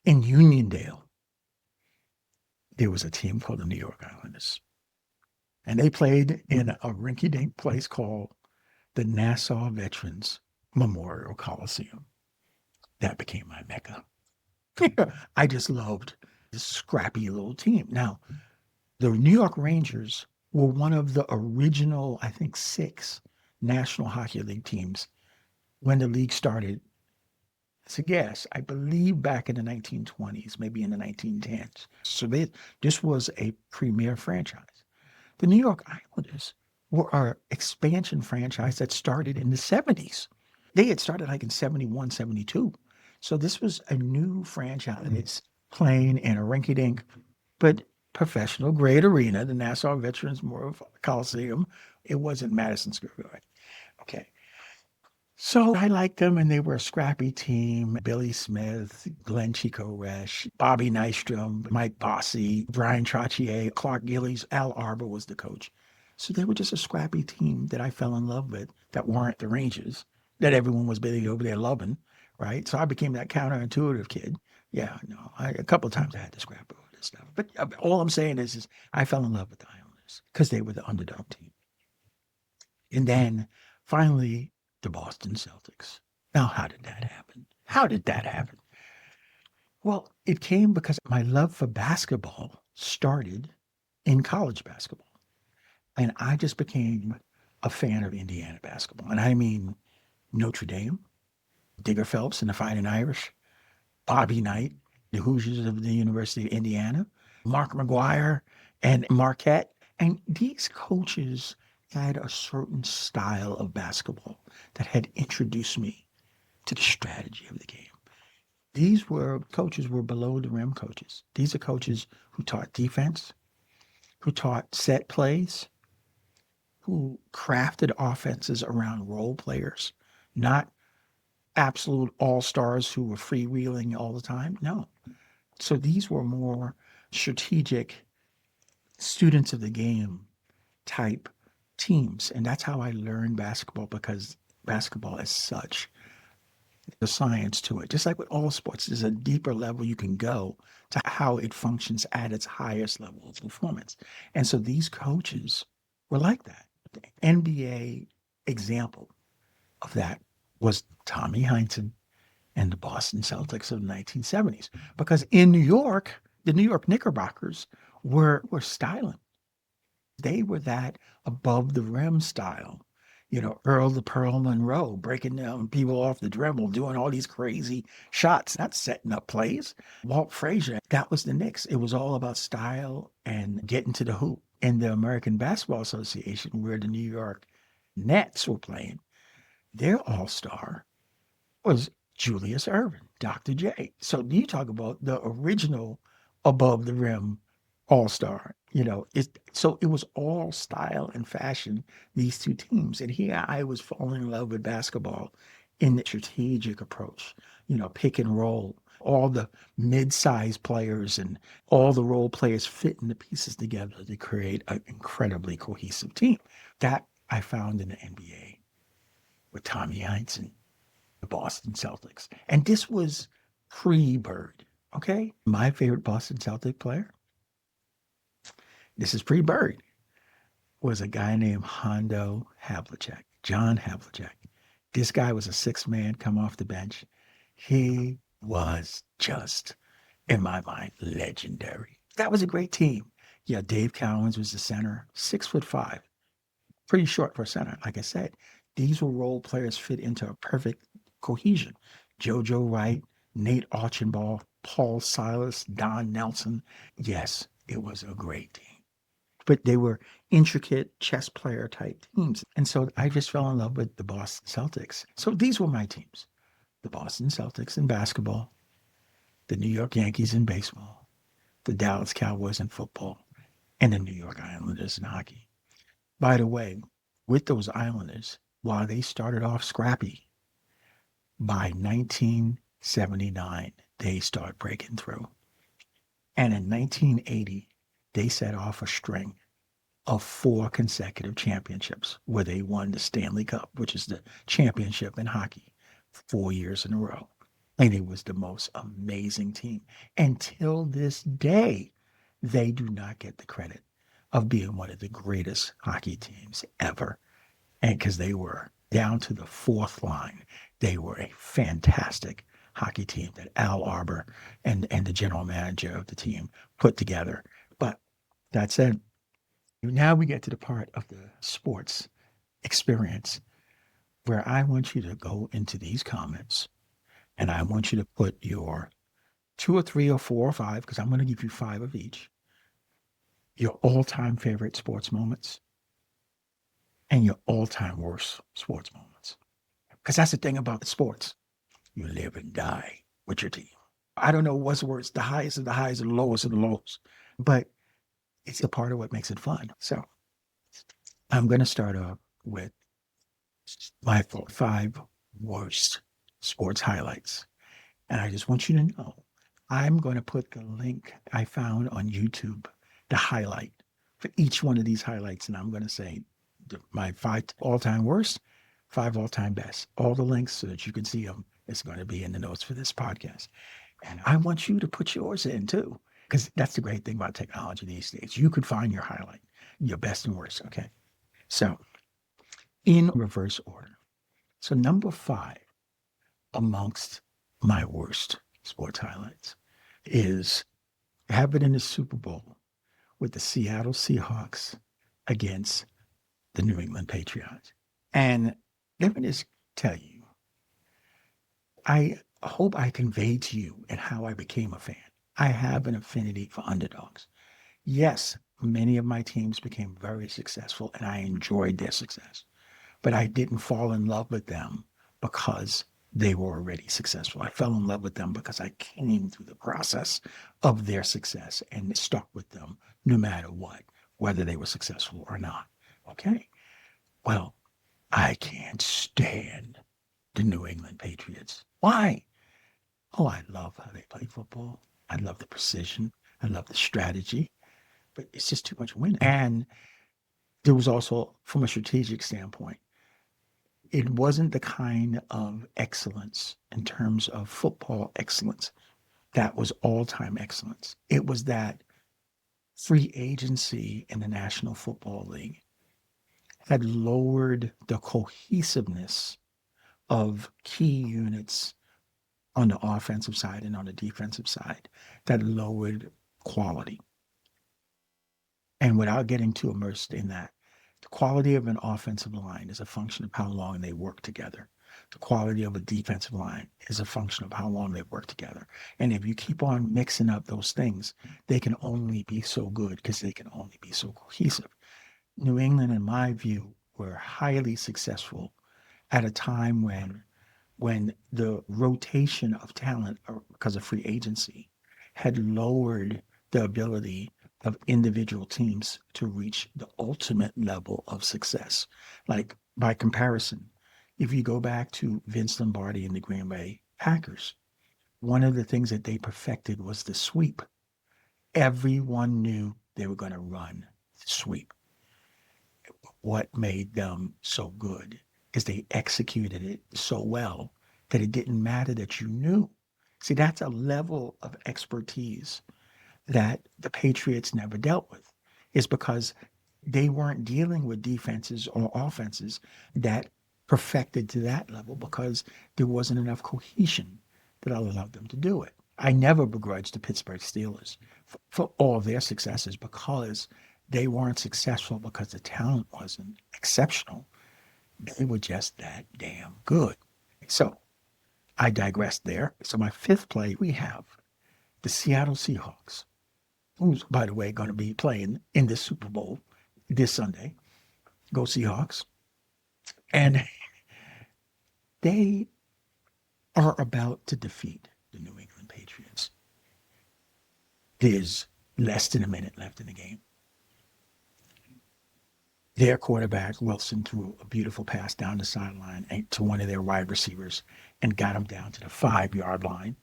in Uniondale, there was a team called the New York Islanders. And they played in a rinky-dink place called the Nassau Veterans Memorial Coliseum. That became my mecca. I just loved this scrappy little team. Now, the New York Rangers were one of the original, I think, 6 National Hockey League teams when the league started. So yes, I believe back in the 1920s, maybe in the 1910s. So this was a premier franchise. The New York Islanders were our expansion franchise that started in the 70s. They had started like in 71, 72. So this was a new franchise playing in a rinky-dink, but professional grade arena, the Nassau Veterans Memorial Coliseum. It wasn't Madison Square Garden. Okay. So I liked them, and they were a scrappy team. Billy Smith, Glenn Chico Resch, Bobby Nystrom, Mike Bossy, Brian Trottier, Clark Gillies, Al Arbor was the coach. So they were just a scrappy team that I fell in love with that weren't the Rangers, that everyone was busy over there loving, right? So I became that counterintuitive kid. Yeah, no, a couple of times I had to scrap over this stuff. But all I'm saying is I fell in love with the Islanders because they were the underdog team. And then finally, the Boston Celtics. Now, how did that happen? How did that happen? Well, it came because my love for basketball started in college basketball. And I just became a fan of Indiana basketball. And I mean Notre Dame, Digger Phelps and the Fighting Irish, Bobby Knight, the Hoosiers of the University of Indiana, Mark McGuire and Marquette. And these coaches had a certain style of basketball that had introduced me to the strategy of the game. These were coaches were below the rim coaches. These are coaches who taught defense, who taught set plays, who crafted offenses around role players, not absolute all-stars who were freewheeling all the time. No. So these were more strategic students of the game type teams. And that's how I learned basketball, because basketball is such a science to it. Just like with all sports, there's a deeper level you can go to how it functions at its highest level of performance. And so these coaches were like that. The NBA example of that was Tommy Heinsohn and the Boston Celtics of the 1970s. Because in New York, the New York Knickerbockers were styling. They were that above the rim style. Earl the Pearl Monroe breaking down people off the dribble, doing all these crazy shots, not setting up plays. Walt Frazier, that was the Knicks. It was all about style and getting to the hoop. In the American Basketball Association, where the New York Nets were playing, their all-star was Julius Erving, Dr. J. So you talk about the original above the rim all-star. So it was all style and fashion, these two teams. And here I was falling in love with basketball in the strategic approach, pick and roll, all the mid-sized players and all the role players fitting the pieces together to create an incredibly cohesive team. That I found in the NBA with Tommy Heinsohn, the Boston Celtics. And this was pre-Bird, okay? My favorite Boston Celtic player, this is pre-Bird, was a guy named Hondo Havlicek, John Havlicek. This guy was a sixth man come off the bench. He was just, in my mind, legendary. That was a great team. Yeah, Dave Cowens was the center, 6'5", pretty short for a center. Like I said, these were role players fit into a perfect cohesion. JoJo Wright, Nate Archambault, Paul Silas, Don Nelson. Yes, it was a great team. But they were intricate chess player type teams. And so I just fell in love with the Boston Celtics. So these were my teams. The Boston Celtics in basketball, the New York Yankees in baseball, the Dallas Cowboys in football, and the New York Islanders in hockey. By the way, with those Islanders, while they started off scrappy, by 1979, they start breaking through. And in 1980, they set off a string of 4 consecutive championships where they won the Stanley Cup, which is the championship in hockey, 4 years in a row. And it was the most amazing team. Until this day, they do not get the credit of being one of the greatest hockey teams ever. And because they were down to the fourth line, they were a fantastic hockey team that Al Arbor and the general manager of the team put together. But that said, now we get to the part of the sports experience where I want you to go into these comments and I want you to put your 2 or 3 or 4 or 5, because I'm going to give you 5 of each, your all-time favorite sports moments and your all-time worst sports moments. Because that's the thing about sports. You live and die with your team. I don't know what's worse, the highest of the highs and the lowest of the lows, but it's a part of what makes it fun. So I'm going to start off with my 5 worst sports highlights. And I just want you to know, I'm going to put the link I found on YouTube, the highlight for each one of these highlights. And I'm going to say my 5 all-time worst, 5 all-time best. All the links so that you can see them is going to be in the notes for this podcast. And I want you to put yours in too, because that's the great thing about technology these days. You could find your highlight, your best and worst. Okay. So in reverse order. So number 5 amongst my worst sports highlights is having in the Super Bowl with the Seattle Seahawks against the New England Patriots. And let me just tell you, I hope I conveyed to you and how I became a fan. I have an affinity for underdogs. Yes, many of my teams became very successful and I enjoyed their success, but I didn't fall in love with them because they were already successful. I fell in love with them because I came through the process of their success and stuck with them no matter what, whether they were successful or not. Okay. Well, I can't stand the New England Patriots. Why? Oh, I love how they play football. I love the precision. I love the strategy, but it's just too much winning. And there was also, from a strategic standpoint, it wasn't the kind of excellence in terms of football excellence that was all-time excellence. It was that free agency in the National Football League had lowered the cohesiveness of key units on the offensive side and on the defensive side, that lowered quality. And without getting too immersed in that, the quality of an offensive line is a function of how long they work together. The quality of a defensive line is a function of how long they work together. And if you keep on mixing up those things, they can only be so good because they can only be so cohesive. New England, in my view, were highly successful at a time when the rotation of talent because of free agency had lowered the ability of individual teams to reach the ultimate level of success. Like by comparison, if you go back to Vince Lombardi and the Green Bay Packers, one of the things that they perfected was the sweep. Everyone knew they were going to run the sweep. What made them so good is they executed it so well that it didn't matter that you knew. See, that's a level of expertise that the Patriots never dealt with. Is because they weren't dealing with defenses or offenses that perfected to that level because there wasn't enough cohesion that allowed them to do it. I never begrudged the Pittsburgh Steelers for all their successes because they weren't successful because the talent wasn't exceptional. They were just that damn good. So I digressed there. So my 5th play, we have the Seattle Seahawks, who's, by the way, going to be playing in the Super Bowl this Sunday. Go Seahawks. And they are about to defeat the New England Patriots. There's less than a minute left in the game. Their quarterback, Wilson, threw a beautiful pass down the sideline to one of their wide receivers and got him down to the 5-yard line.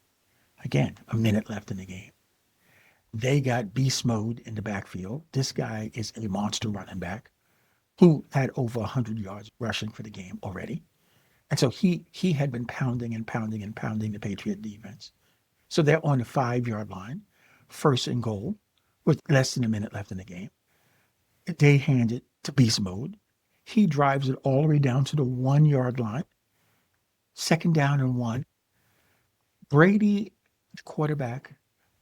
Again, a minute left in the game. They got beast mode in the backfield. This guy is a monster running back who had over 100 yards rushing for the game already. And so he had been pounding and pounding and pounding the Patriot defense. So they're on the 5 yard line, first and goal, with less than a minute left in the game. They hand it to beast mode. He drives it all the way down to the 1 yard line, second down and one. Brady, the quarterback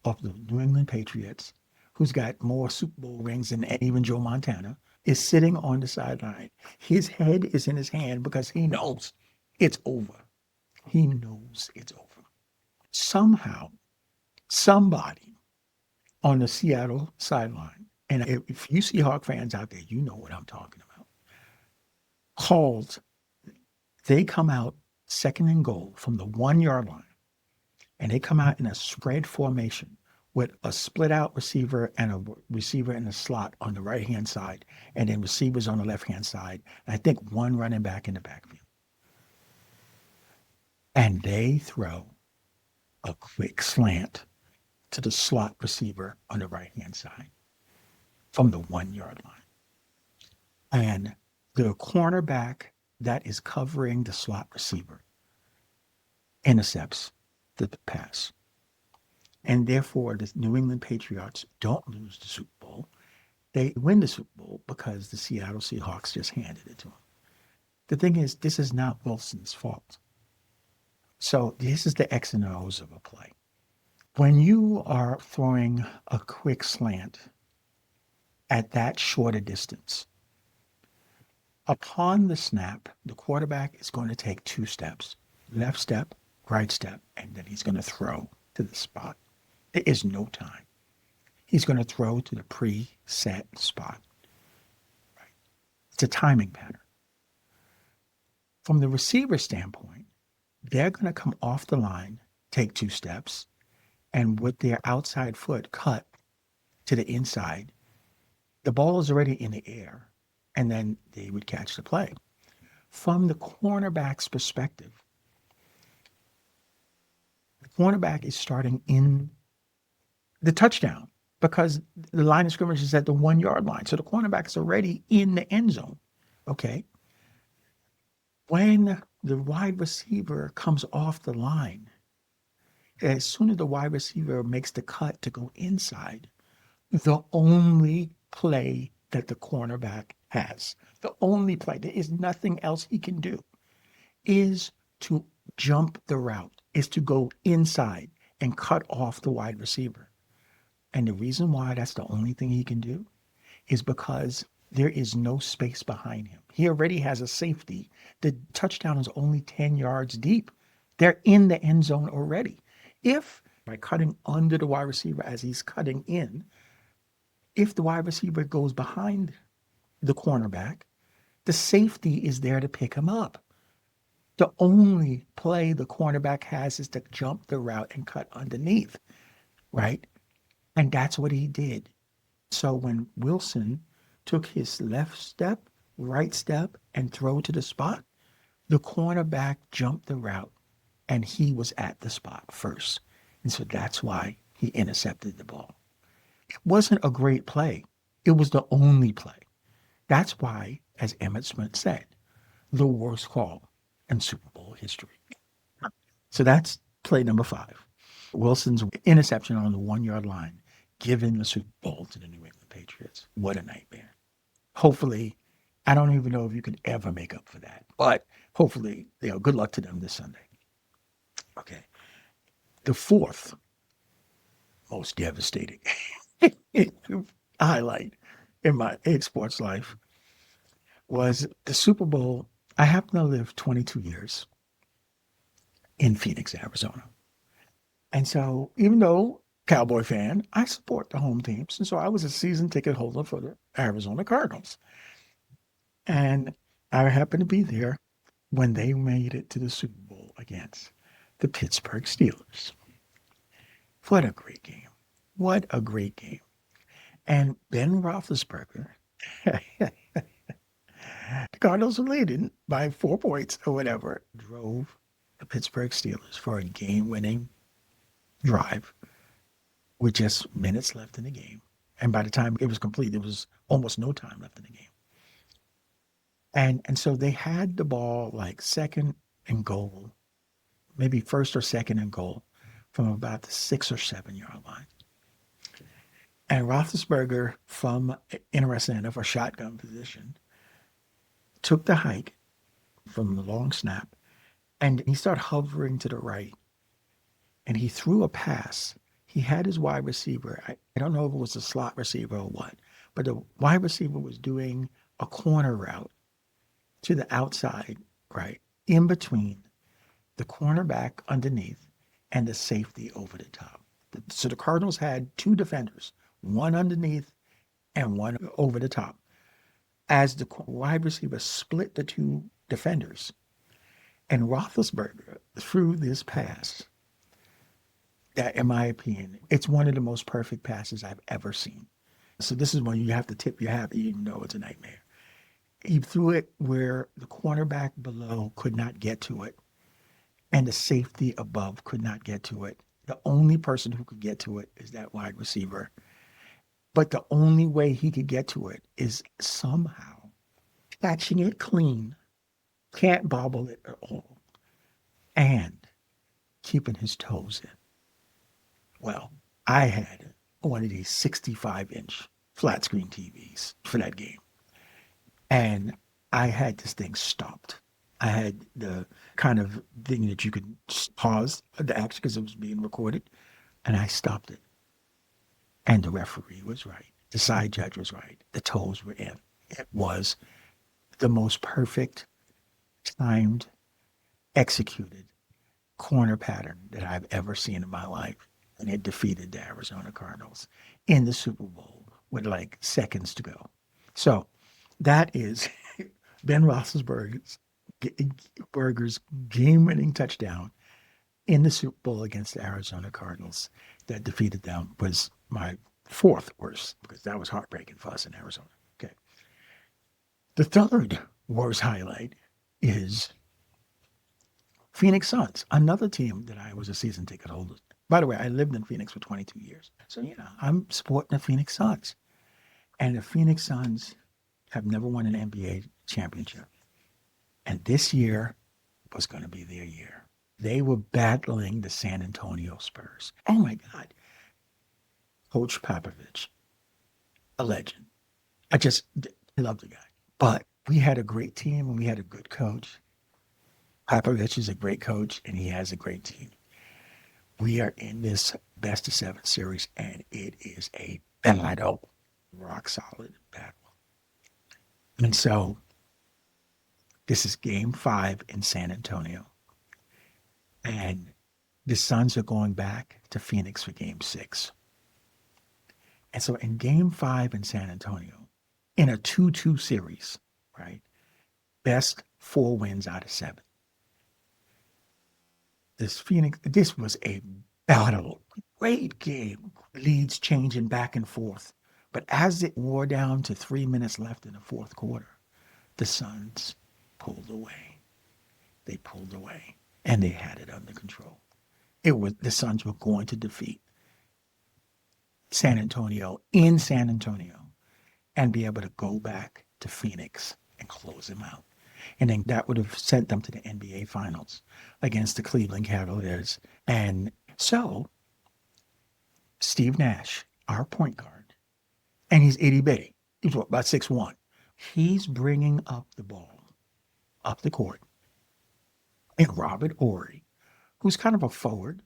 of the New England Patriots, who's got more Super Bowl rings than even Joe Montana, is sitting on the sideline. His head is in his hand because he knows it's over. He knows it's over. Somehow, somebody on the Seattle sideline, and if you Seahawk fans out there, you know what I'm talking about, called, they come out second and goal from the 1 yard line, and they come out in a spread formation with a split out receiver and a receiver in the slot on the right hand side, and then receivers on the left hand side. And I think one running back in the backfield. And they throw a quick slant to the slot receiver on the right hand side from the 1 yard line. And the cornerback that is covering the slot receiver intercepts the pass. And therefore, the New England Patriots don't lose the Super Bowl. They win the Super Bowl because the Seattle Seahawks just handed it to them. The thing is, this is not Wilson's fault. So this is the X and O's of a play. When you are throwing a quick slant at that shorter distance, upon the snap, the quarterback is going to take 2 steps, left step, right step, and then he's going to throw to the spot. There is no time. He's going to throw to the preset spot. Right? It's a timing pattern. From the receiver standpoint, they're going to come off the line, take 2 steps, and with their outside foot cut to the inside, the ball is already in the air, and then they would catch the play. From the cornerback's perspective, the cornerback is starting in the touchdown because the line of scrimmage is at the 1 yard line. So the cornerback is already in the end zone. Okay. When the wide receiver comes off the line, as soon as the wide receiver makes the cut to go inside, the only play that the cornerback has, the only play, there is nothing else he can do, is to jump the route, is to go inside and cut off the wide receiver. And the reason why that's the only thing he can do is because there is no space behind him. He already has a safety. The touchdown is only 10 yards deep. They're in the end zone already. If by cutting under the wide receiver as he's cutting in, if the wide receiver goes behind the cornerback, the safety is there to pick him up. The only play the cornerback has is to jump the route and cut underneath, right? And that's what he did. So when Wilson took his left step, right step, and throw to the spot, the cornerback jumped the route and he was at the spot first. And so that's why he intercepted the ball. It wasn't a great play. It was the only play. That's why, as Emmitt Smith said, the worst call in Super Bowl history. So that's play number 5. Wilson's interception on the 1 yard line, giving the Super Bowl to the New England Patriots. What a nightmare. Hopefully, I don't even know if you could ever make up for that, but hopefully, good luck to them this Sunday. Okay. The 4th most devastating highlight in my sports life was the Super Bowl. I happen to live 22 years in Phoenix, Arizona. And so even though Cowboy fan, I support the home teams. And so I was a season ticket holder for the Arizona Cardinals. And I happened to be there when they made it to the Super Bowl against the Pittsburgh Steelers. What a great game. What a great game. And Ben Roethlisberger, the Cardinals were leading by 4 points or whatever, drove the Pittsburgh Steelers for a game-winning drive with just minutes left in the game. And by the time it was complete, there was almost no time left in the game. And so they had the ball like second and goal, maybe first or second and goal from about the 6 or 7 yard line. And Roethlisberger, from interesting enough, a shotgun position, took the hike from the long snap and he started hovering to the right and he threw a pass. He had his wide receiver. I don't know if it was a slot receiver or what, but the wide receiver was doing a corner route to the outside, right, in between the cornerback underneath and the safety over the top. So the Cardinals had two defenders, one underneath and one over the top. As the wide receiver split the two defenders, and Roethlisberger threw this pass that, in my opinion, it's one of the most perfect passes I've ever seen. So this is when you have to tip your hat, even though it's a nightmare. He threw it where the cornerback below could not get to it, and the safety above could not get to it. The only person who could get to it is that wide receiver. But the only way he could get to it is somehow catching it clean, can't bobble it at all, and keeping his toes in. Well, I had one of these 65-inch flat screen TVs for that game. And I had this thing stopped. I had the kind of thing that you could pause the action because it was being recorded. And I stopped it. And the referee was right. The side judge was right. The toes were in. It was the most perfect, timed, executed corner pattern that I've ever seen in my life. And it defeated the Arizona Cardinals in the Super Bowl with like seconds to go. So that is Ben Roethlisberger's game-winning touchdown in the Super Bowl against the Arizona Cardinals that defeated them. Was my fourth worst because that was heartbreaking for us in Arizona. Okay. The third worst highlight is Phoenix Suns, another team that I was a season ticket holder. By the way, I lived in Phoenix for 22 years. So, I'm supporting the Phoenix Suns. And the Phoenix Suns have never won an NBA championship. And this year was going to be their year. They were battling the San Antonio Spurs. Oh my God. Coach Popovich, a legend. I love the guy. But we had a great team and we had a good coach. Popovich is a great coach and he has a great team. We are in this best of 7 series and it is a battle, rock solid battle. And so this is game 5 in San Antonio. And the Suns are going back to Phoenix for game 6. And so in game 5 in San Antonio, in a 2-2 series, right? Best 4 wins out of 7. This was a battle. Great game. Leads changing back and forth. But as it wore down to 3 minutes left in the fourth quarter, the Suns pulled away. They pulled away and they had it under control. The Suns were going to defeat San Antonio in San Antonio and be able to go back to Phoenix and close them out. And then that would have sent them to the NBA Finals against the Cleveland Cavaliers. And so Steve Nash, our point guard, and he's itty bitty. He's about 6'1". He's bringing up the ball, up the court. And Robert Horry, who's kind of a forward.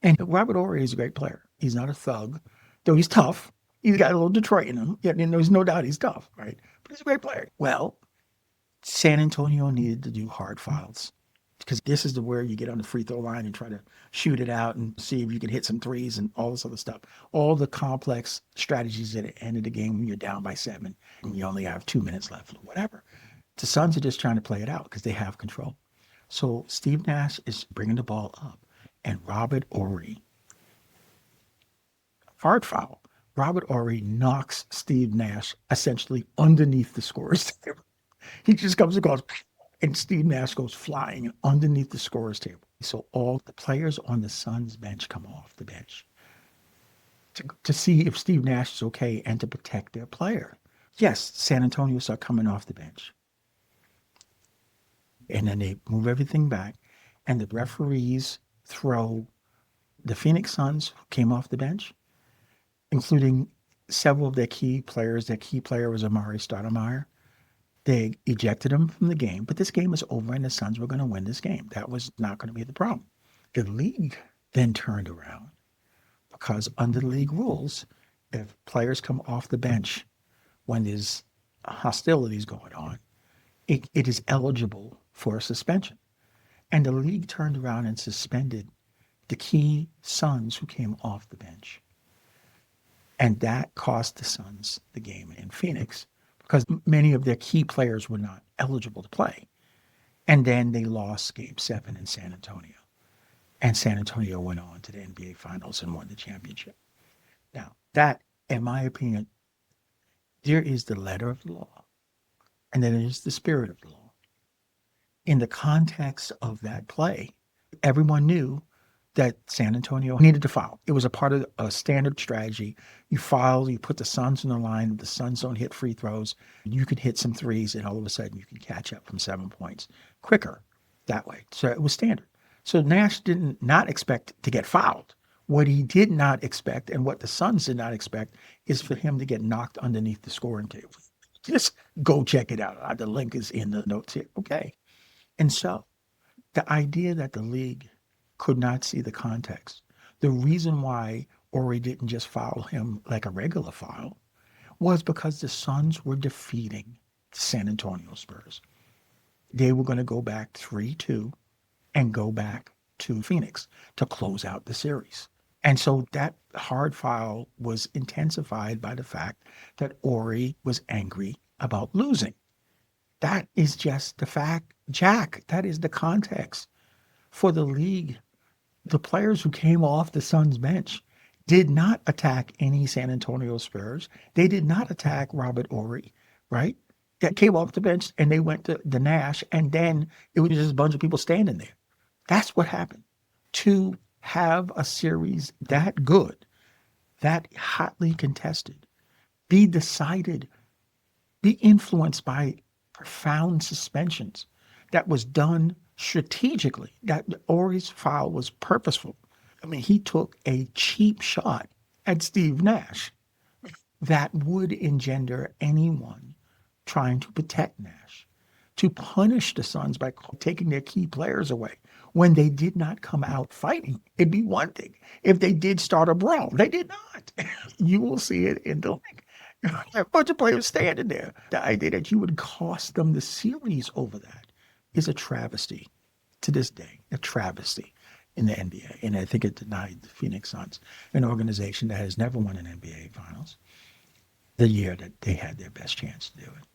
And Robert Horry is a great player. He's not a thug, though he's tough. He's got a little Detroit in him. Yeah, there's no doubt he's tough, right? But he's a great player. Well, San Antonio needed to do hard fouls because this is where you get on the free throw line and try to shoot it out and see if you can hit some threes and all this other stuff. All the complex strategies at the end of the game when you're down by 7 and you only have 2 minutes left or whatever. The Suns are just trying to play it out because they have control. So Steve Nash is bringing the ball up and Robert Horry, hard foul. Robert Horry knocks Steve Nash essentially underneath the scorer's table. He just comes and goes, and Steve Nash goes flying underneath the scorer's table. So all the players on the Suns bench come off the bench. to see if Steve Nash is okay and to protect their player. Yes, San Antonio start coming off the bench. And then they move everything back, and the referees throw the Phoenix Suns, who came off the bench, including several of their key players. Their key player was Amari Stoudemire. They ejected him from the game, but this game was over and the Suns were going to win this game. That was not going to be the problem. The league then turned around because under the league rules, if players come off the bench when there's hostilities going on, it is eligible for a suspension. And the league turned around and suspended the key Suns who came off the bench. And that cost the Suns the game in Phoenix because many of their key players were not eligible to play. And then they lost Game 7 in San Antonio. And San Antonio went on to the NBA Finals and won the championship. Now, that, in my opinion, there is the letter of the law, and then there's the spirit of the law. In the context of that play, everyone knew that San Antonio needed to foul. It was a part of a standard strategy. You foul, you put the Suns on the line. If the Suns don't hit free throws, you could hit some threes, and all of a sudden you can catch up from 7 points quicker that way. So it was standard. So Nash did not expect to get fouled. What he did not expect, and what the Suns did not expect, is for him to get knocked underneath the scoring table. Just go check it out. The link is in the notes here. Okay. And so the idea that the league could not see the context, the reason why Ori didn't just foul him like a regular foul was because the Suns were defeating the San Antonio Spurs. They were going to go back 3-2 and go back to Phoenix to close out the series. And so that hard foul was intensified by the fact that Ori was angry about losing. That is just the fact, Jack. That is the context. For the league, the players who came off the Suns bench did not attack any San Antonio Spurs. They did not attack Robert Ori, right? That came off the bench and they went to the Nash, and then it was just a bunch of people standing there. That's what happened. To have a series that good, that hotly contested, be decided, be influenced by profound suspensions that was done strategically, that Ori's foul was purposeful. I mean, he took a cheap shot at Steve Nash that would engender anyone trying to protect Nash, to punish the Suns by taking their key players away when they did not come out fighting. It'd be one thing if they did start a brawl. They did not. You will see it in the link. A bunch of players standing there. The idea that you would cost them the series over that is a travesty to this day, a travesty in the NBA. And I think it denied the Phoenix Suns, an organization that has never won an NBA Finals, the year that they had their best chance to do it.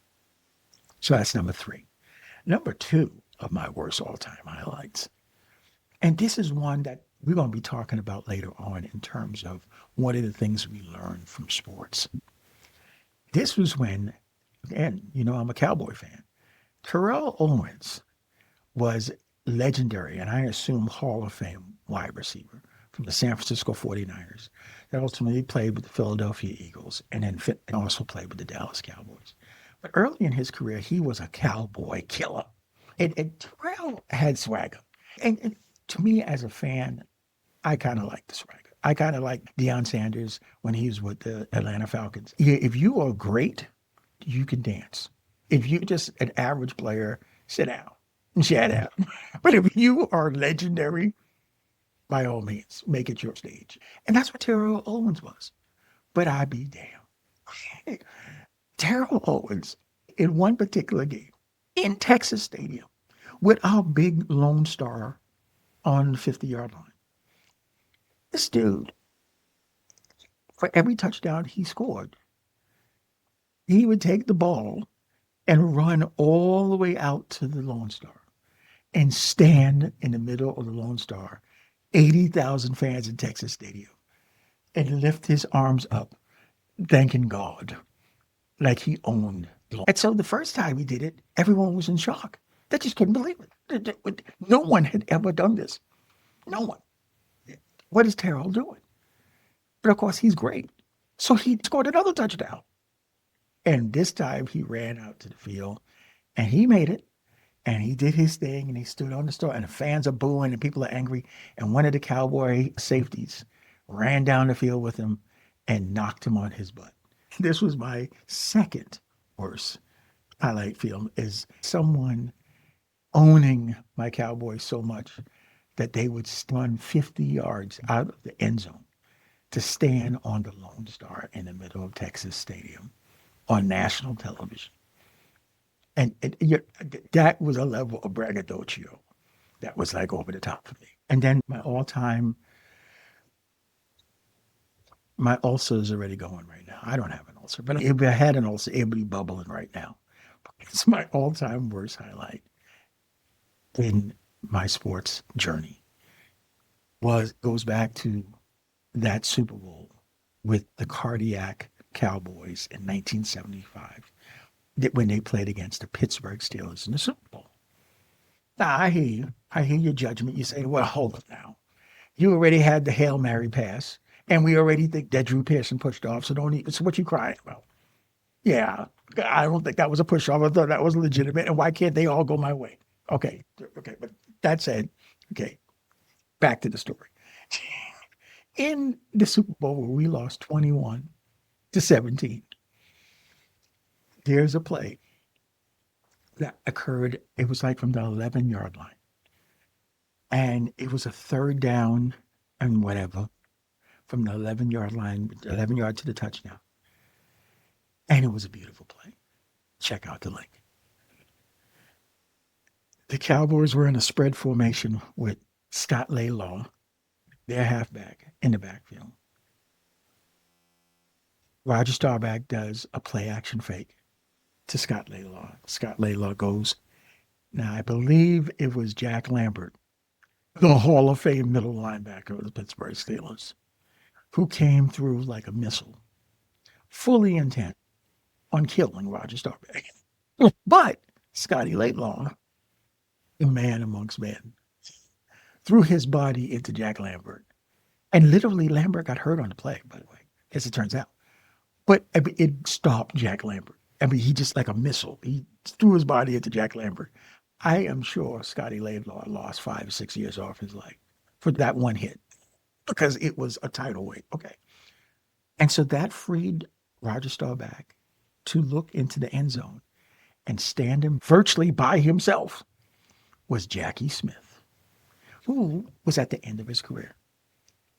So that's number 3. Number 2 of my worst all-time highlights. And this is one that we're going to be talking about later on in terms of what are the things we learn from sports. This was when, again, I'm a Cowboy fan. Terrell Owens was legendary, and I assume Hall of Fame wide receiver from the San Francisco 49ers that ultimately played with the Philadelphia Eagles and then also played with the Dallas Cowboys. But early in his career, he was a cowboy killer. And Terrell had swagger. And to me, as a fan, I kind of like the swagger. I kind of like Deion Sanders when he was with the Atlanta Falcons. If you are great, you can dance. If you're just an average player, sit down and shut out. But if you are legendary, by all means, make it your stage. And that's what Terrell Owens was. But I be damn. Terrell Owens, in one particular game, in Texas Stadium, with our big Lone Star on the 50-yard line. This dude, for every touchdown he scored, he would take the ball and run all the way out to the Lone Star and stand in the middle of the Lone Star, 80,000 fans in Texas Stadium, and lift his arms up, thanking God, like he owned the Lone. And so the first time he did it, everyone was in shock. They just couldn't believe it. No one had ever done this. No one. What is Terrell doing? But of course, he's great. So he scored another touchdown. And this time he ran out to the field and he made it. And he did his thing and he stood on the store and the fans are booing and people are angry. And one of the Cowboy safeties ran down the field with him and knocked him on his butt. This was my second worst highlight film, is someone owning my Cowboys so much that they would run 50 yards out of the end zone to stand on the Lone Star in the middle of Texas Stadium on national television. And that was a level of braggadocio that was like over the top for me. And then my all-time, my ulcer is already going right now. I don't have an ulcer, but if I had an ulcer, it would be bubbling right now. It's my all-time worst highlight in my sports journey. Goes back to that Super Bowl with the cardiac Cowboys in 1975 when they played against the Pittsburgh Steelers in the Super Bowl. Now, I hear you. I hear your judgment. You say, well, hold it now. You already had the Hail Mary pass, and we already think that Drew Pearson pushed off, so don't even, so what you crying about? Yeah, I don't think that was a push off. I thought that was legitimate, and why can't they all go my way? Okay, okay, but that said, okay, back to the story. In the Super Bowl where we lost 21-17, there's a play that occurred. It was like from the 11-yard line. And it was a third down and whatever from the 11-yard line, 11 yard to the touchdown. And it was a beautiful play. Check out the link. The Cowboys were in a spread formation with Scott Laylaw, their halfback, in the backfield. Roger Staubach does a play action fake to Scott Laylaw. Scott Laylaw goes. Now, I believe it was Jack Lambert, the Hall of Fame middle linebacker of the Pittsburgh Steelers, who came through like a missile, fully intent on killing Roger Staubach. But Scotty Laidlaw, the man amongst men, threw his body into Jack Lambert. And literally, Lambert got hurt on the play, by the way, as it turns out. But I mean, it stopped Jack Lambert. I mean, he just like a missile. He threw his body into Jack Lambert. I am sure Scotty Laidlaw lost 5 or 6 years off his life for that one hit because it was a tidal wave. Okay. And so that freed Roger Staubach to look into the end zone, and standing virtually by himself was Jackie Smith, who was at the end of his career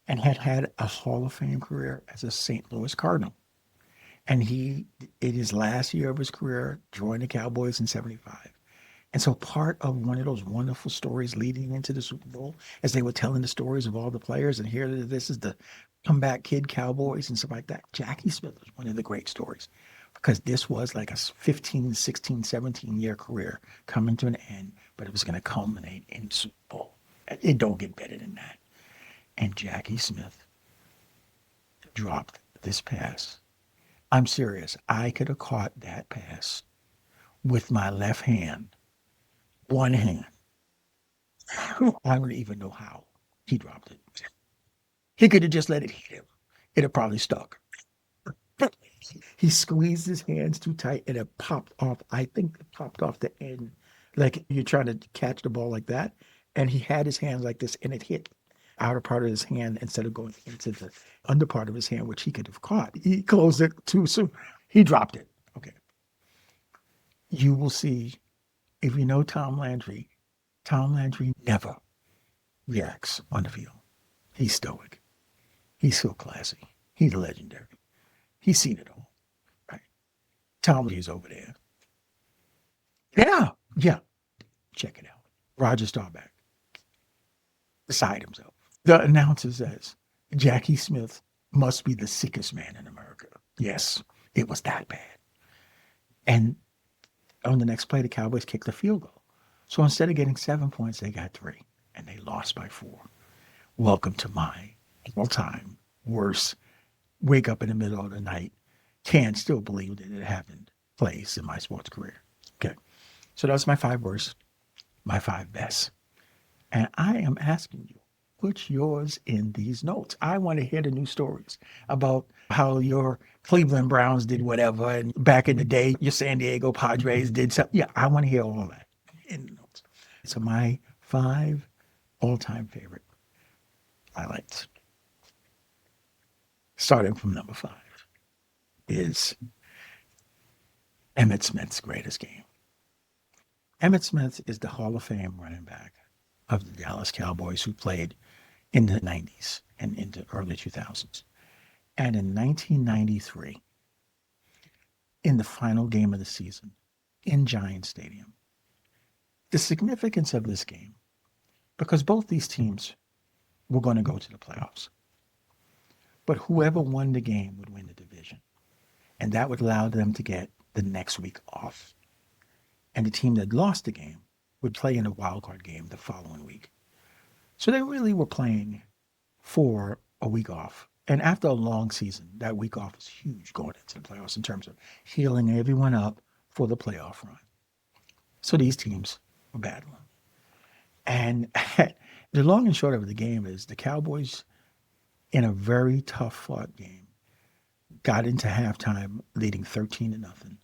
and had had a Hall of Fame career as a St. Louis Cardinal. And he, in his last year of his career, joined the Cowboys in 75. And so part of one of those wonderful stories leading into the Super Bowl, as they were telling the stories of all the players, and here this is the comeback kid Cowboys and stuff like that. Jackie Smith was one of the great stories because this was like a 15, 16, 17-year career coming to an end, but it was going to culminate in the Super Bowl. It don't get better than that. And Jackie Smith dropped this pass. I'm serious. I could have caught that pass with my left hand, one hand. I don't even know how he dropped it. He could have just let it hit him. It'd have probably stuck. He squeezed his hands too tight and it popped off. I think it popped off the end. Like you're trying to catch the ball like that. And he had his hands like this and it hit outer part of his hand instead of going into the under part of his hand, which he could have caught. He closed it too soon. He dropped it. Okay. You will see, if you know Tom Landry never reacts on the field. He's stoic. He's so classy. He's legendary. He's seen it all. Right? Tom is over there. Yeah. Yeah. Check it out. Roger Staubach. Beside himself. The announcer says, Jackie Smith must be the sickest man in America. Yes, it was that bad. And on the next play, the Cowboys kicked the field goal. So instead of getting 7 points, they got 3. And they lost by 4. Welcome to my all-time worst wake up in the middle of the night. Can't still believe that it happened place in my sports career. Okay. So that's my 5 worst, my 5 best. And I am asking you, put yours in these notes. I want to hear the new stories about how your Cleveland Browns did whatever, and back in the day, your San Diego Padres did something. Yeah, I want to hear all that in the notes. So my 5 all-time favorite highlights, starting from number 5, is Emmitt Smith's greatest game. Emmitt Smith is the Hall of Fame running back of the Dallas Cowboys who played in the 90s and into early 2000s. And in 1993, in the final game of the season in Giant Stadium, the significance of this game, because both these teams were going to go to the playoffs, but whoever won the game would win the division. And that would allow them to get the next week off. And the team that lost the game would play in a wild card game the following week. So they really were playing for a week off. And after a long season, that week off is huge going into the playoffs in terms of healing everyone up for the playoff run. So these teams were battling. And the long and short of the game is the Cowboys, in a very tough fought game, got into halftime leading 13-0.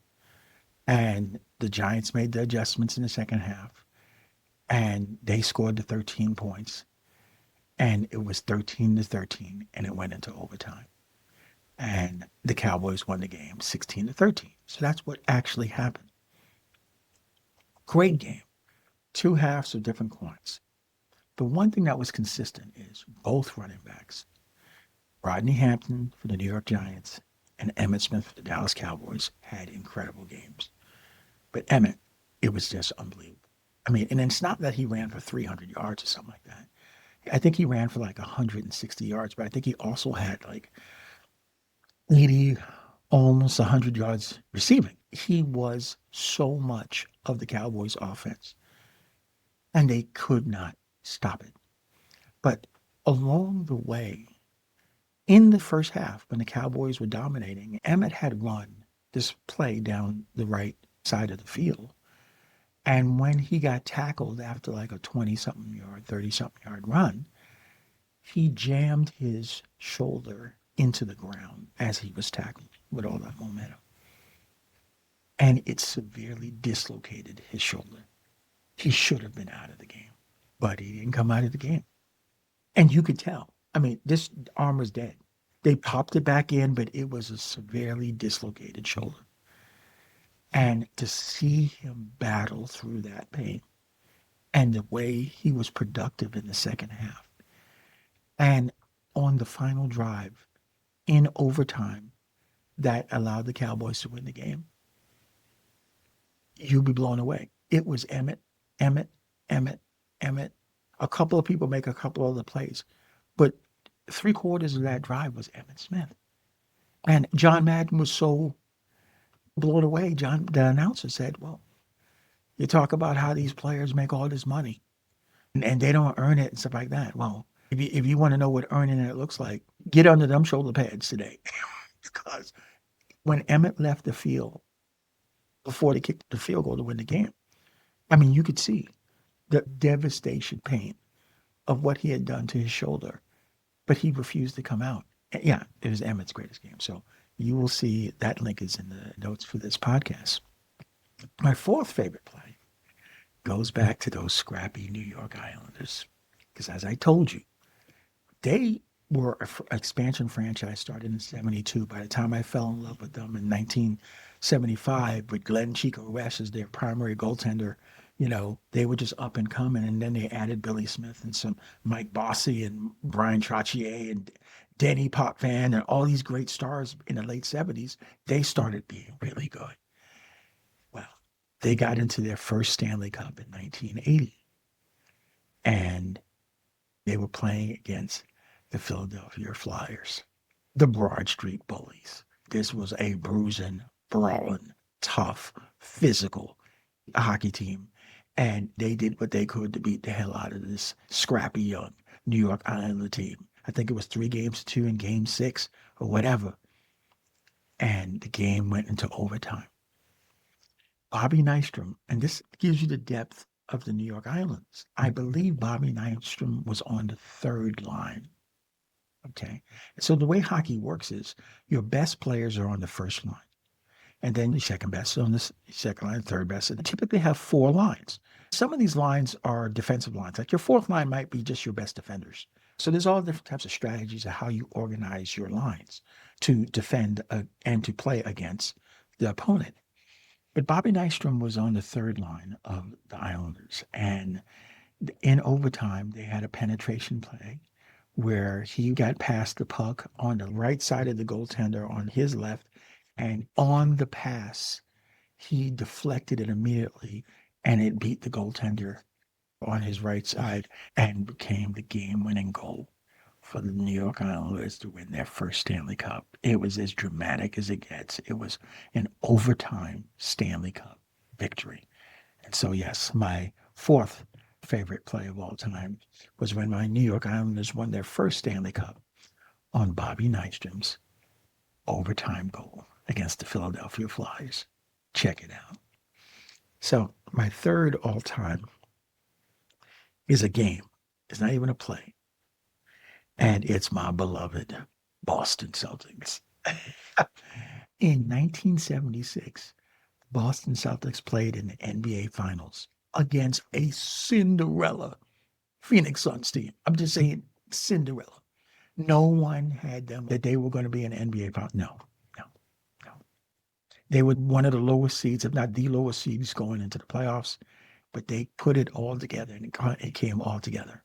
And the Giants made the adjustments in the second half. And they scored the 13 points. And it was 13-13, and it went into overtime. And the Cowboys won the game 16-13. So that's what actually happened. Great game. 2 halves of different coins. The one thing that was consistent is both running backs, Rodney Hampton for the New York Giants and Emmitt Smith for the Dallas Cowboys, had incredible games. But Emmitt, it was just unbelievable. I mean, and it's not that he ran for 300 yards or something like that. I think he ran for like 160 yards, but I think he also had like 80, almost 100 yards receiving. He was so much of the Cowboys' offense, and they could not stop it. But along the way, in the first half, when the Cowboys were dominating, Emmitt had run this play down the right side of the field. And when he got tackled after like a 20-something yard, 30-something yard run, he jammed his shoulder into the ground as he was tackled with all that momentum. And it severely dislocated his shoulder. He should have been out of the game, but he didn't come out of the game. And you could tell. I mean, this arm was dead. They popped it back in, but it was a severely dislocated shoulder. And to see him battle through that pain and the way he was productive in the second half, and on the final drive in overtime that allowed the Cowboys to win the game, you'd be blown away. It was Emmitt, Emmitt, Emmitt, Emmitt. A couple of people make a couple other plays, but 3/4 of that drive was Emmitt Smith. And John Madden was so blown away. The announcer said, well, you talk about how these players make all this money and they don't earn it and stuff like that. Well, if you want to know what earning it looks like, get under them shoulder pads today. Because when Emmitt left the field before they kicked the field goal to win the game, I mean, you could see the devastation pain of what he had done to his shoulder, but he refused to come out. And yeah, it was Emmitt's greatest game. So you will see that link is in the notes for this podcast. My 4th favorite play goes back to those scrappy New York Islanders. Because as I told you, they were an expansion franchise started in 72. By the time I fell in love with them in 1975 with Glenn Chico West as their primary goaltender, you know, they were just up and coming. And then they added Billy Smith and some Mike Bossy and Brian Trottier and Denny Potvin and all these great stars in the late 70s. They started being really good. Well, they got into their first Stanley Cup in 1980. And they were playing against the Philadelphia Flyers, the Broad Street Bullies. This was a bruising, brawling, tough, physical hockey team. And they did what they could to beat the hell out of this scrappy young New York Islander team. I think it was 3-2 in game 6 or whatever. And the game went into overtime. Bobby Nystrom, and this gives you the depth of the New York Islanders. I believe Bobby Nystrom was on the third line. Okay. So the way hockey works is your best players are on the first line. And then the second best on the second line, third best. And they typically have four lines. Some of these lines are defensive lines. Like your fourth line might be just your best defenders. So there's all different types of strategies of how you organize your lines to defend and to play against the opponent. But Bobby Nystrom was on the third line of the Islanders. And in overtime, they had a penetration play where he got past the puck on the right side of the goaltender on his left. And on the pass, he deflected it immediately and it beat the goaltender on his right side and became the game winning goal for the New York Islanders to win their first Stanley Cup. It was as dramatic as it gets. It was an overtime Stanley Cup victory. And so, yes, my fourth favorite play of all time was when my New York Islanders won their first Stanley Cup on Bobby Nystrom's overtime goal against the Philadelphia Flyers. Check it out. So my third all time is a game. It's not even a play. And it's my beloved Boston Celtics. In 1976, Boston Celtics played in the NBA Finals against a Cinderella Phoenix Suns team. I'm just saying Cinderella. No one had them that they were going to be in the NBA Finals. No, no, no. They were one of the lowest seeds, if not the lowest seeds going into the playoffs, but they put it all together and it came all together.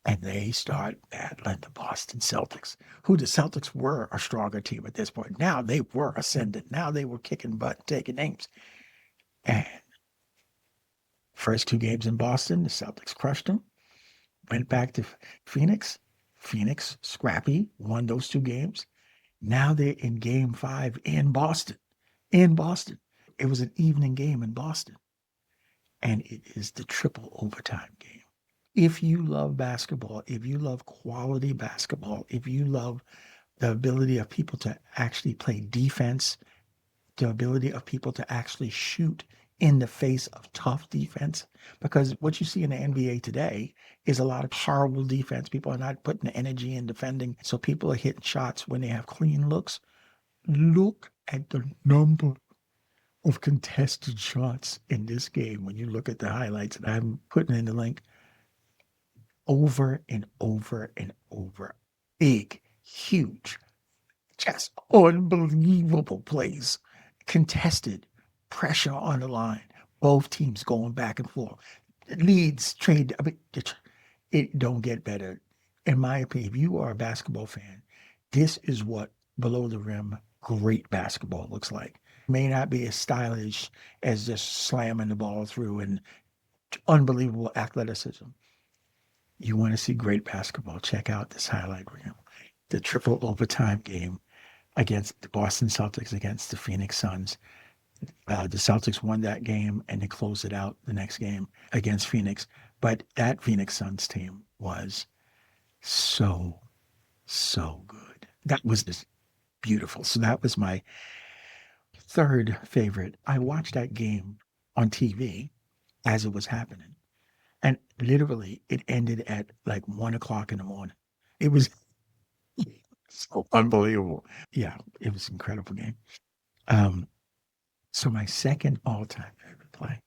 And they start battling the Boston Celtics, who the Celtics were a stronger team at this point. Now they were ascendant. Now they were kicking butt, taking names. And first two games in Boston, the Celtics crushed them. Went back to Phoenix. Phoenix, scrappy, won those two games. Now they're in game 5 in Boston. In Boston. It was an evening game in Boston. And it is the triple overtime game. If you love basketball, if you love quality basketball, if you love the ability of people to actually play defense, the ability of people to actually shoot in the face of tough defense, because what you see in the NBA today is a lot of horrible defense. People are not putting the energy in defending, so people are hitting shots when they have clean looks. Look at the number of contested shots in this game when you look at the highlights, and I'm putting in the link. Over and over and over. Big, huge, just unbelievable plays. Contested, pressure on the line. Both teams going back and forth. Leads, trade. I mean, it don't get better. In my opinion, if you are a basketball fan, this is what below the rim great basketball looks like. It may not be as stylish as just slamming the ball through and unbelievable athleticism. You want to see great basketball, check out this highlight reel. The triple overtime game against the Boston Celtics against the Phoenix Suns. The Celtics won that game and they closed it out the next game against Phoenix. But that Phoenix Suns team was so, so good. That was just beautiful. So that was my third favorite. I watched that game on TV as it was happening. And literally, it ended at like 1 o'clock in the morning. It was so unbelievable. Yeah, it was an incredible game. Um, so my second all-time favorite play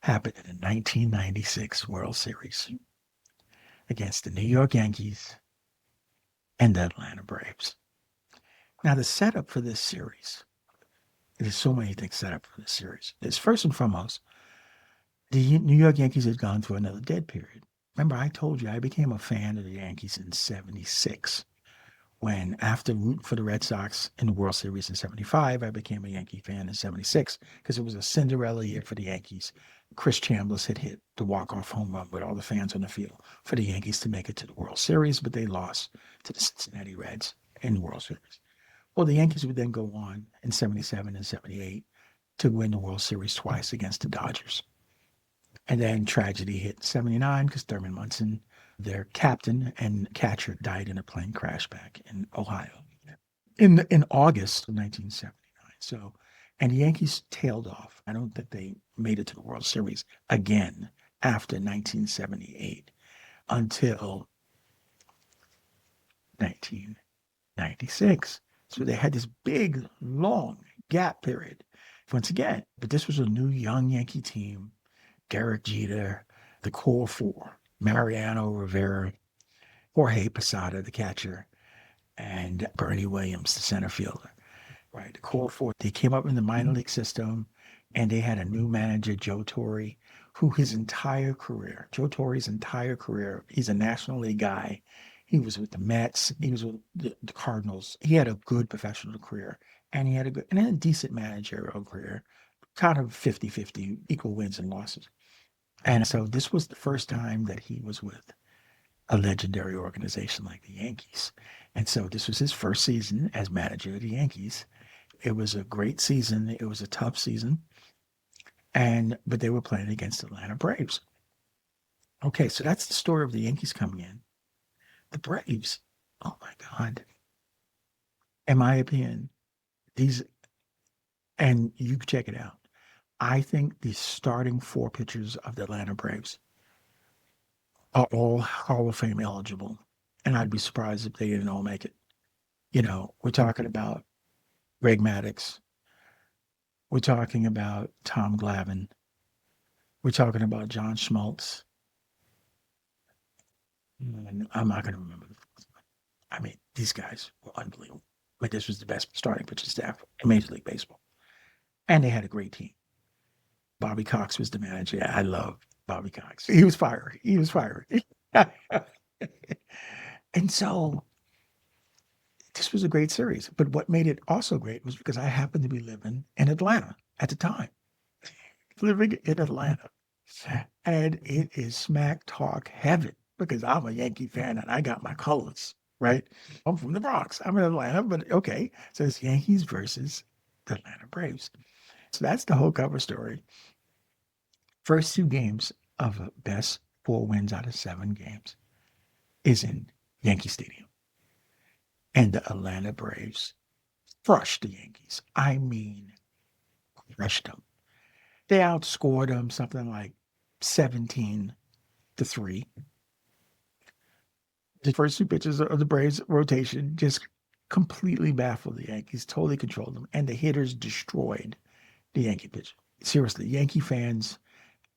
happened in the 1996 World Series against the New York Yankees and the Atlanta Braves. Now, the setup for this series, there's so many things set up for this series. It's first and foremost, the New York Yankees had gone through another dead period. Remember, I told you I became a fan of the Yankees in 76. When after rooting for the Red Sox in the World Series in 75, I became a Yankee fan in 76 because it was a Cinderella year for the Yankees. Chris Chambliss had hit the walk-off home run with all the fans on the field for the Yankees to make it to the World Series, but they lost to the Cincinnati Reds in the World Series. Well, the Yankees would then go on in 77 and 78 to win the World Series twice against the Dodgers. And then tragedy hit in 79 because Thurman Munson, their captain and catcher, died in a plane crash back in Ohio in August of 1979. So And the Yankees tailed off. I don't think they made it to the World Series again after 1978 until 1996. So they had this big, long gap period once again. But this was a new young Yankee team. Derek Jeter, the core four, Mariano Rivera, Jorge Posada, the catcher, and Bernie Williams, the center fielder. Right, the core four. They came up in the minor league system, and they had a new manager, Joe Torre, who his entire career, Joe Torre's entire career, he's a National League guy. He was with the Mets. He was with the Cardinals. He had a good professional career, and he had a good and a decent managerial career, kind of 50-50, equal wins and losses. And so this was the first time that he was with a legendary organization like the Yankees. And so this was his first season as manager of the Yankees. It was a great season. It was a tough season. But they were playing against the Atlanta Braves. Okay, so that's the story of the Yankees coming in. The Braves, oh my God. In my opinion, these, and you can check it out. I think the starting four pitchers of the Atlanta Braves are all Hall of Fame eligible. And I'd be surprised if they didn't all make it. We're talking about Greg Maddux. We're talking about Tom Glavine. We're talking about John Schmaltz. And I'm not going to remember. I mean, these guys were unbelievable. But this was the best starting pitching staff in Major League Baseball. And they had a great team. Bobby Cox was the manager. I love Bobby Cox. He was fiery. And so this was a great series. But what made it also great was because I happened to be living in Atlanta at the time. Living in Atlanta. And it is smack talk heaven because I'm a Yankee fan and I got my colors, right? I'm from the Bronx. I'm in Atlanta, but okay. So it's Yankees versus the Atlanta Braves. So that's the whole cover story. First two games of the best 4 wins out of 7 games is in Yankee Stadium. And the Atlanta Braves crushed the Yankees. I mean, crushed them. They outscored them something like 17-3. The first two pitches of the Braves rotation just completely baffled the Yankees, totally controlled them, and the hitters destroyed the Yankee pitch. Seriously, Yankee fans,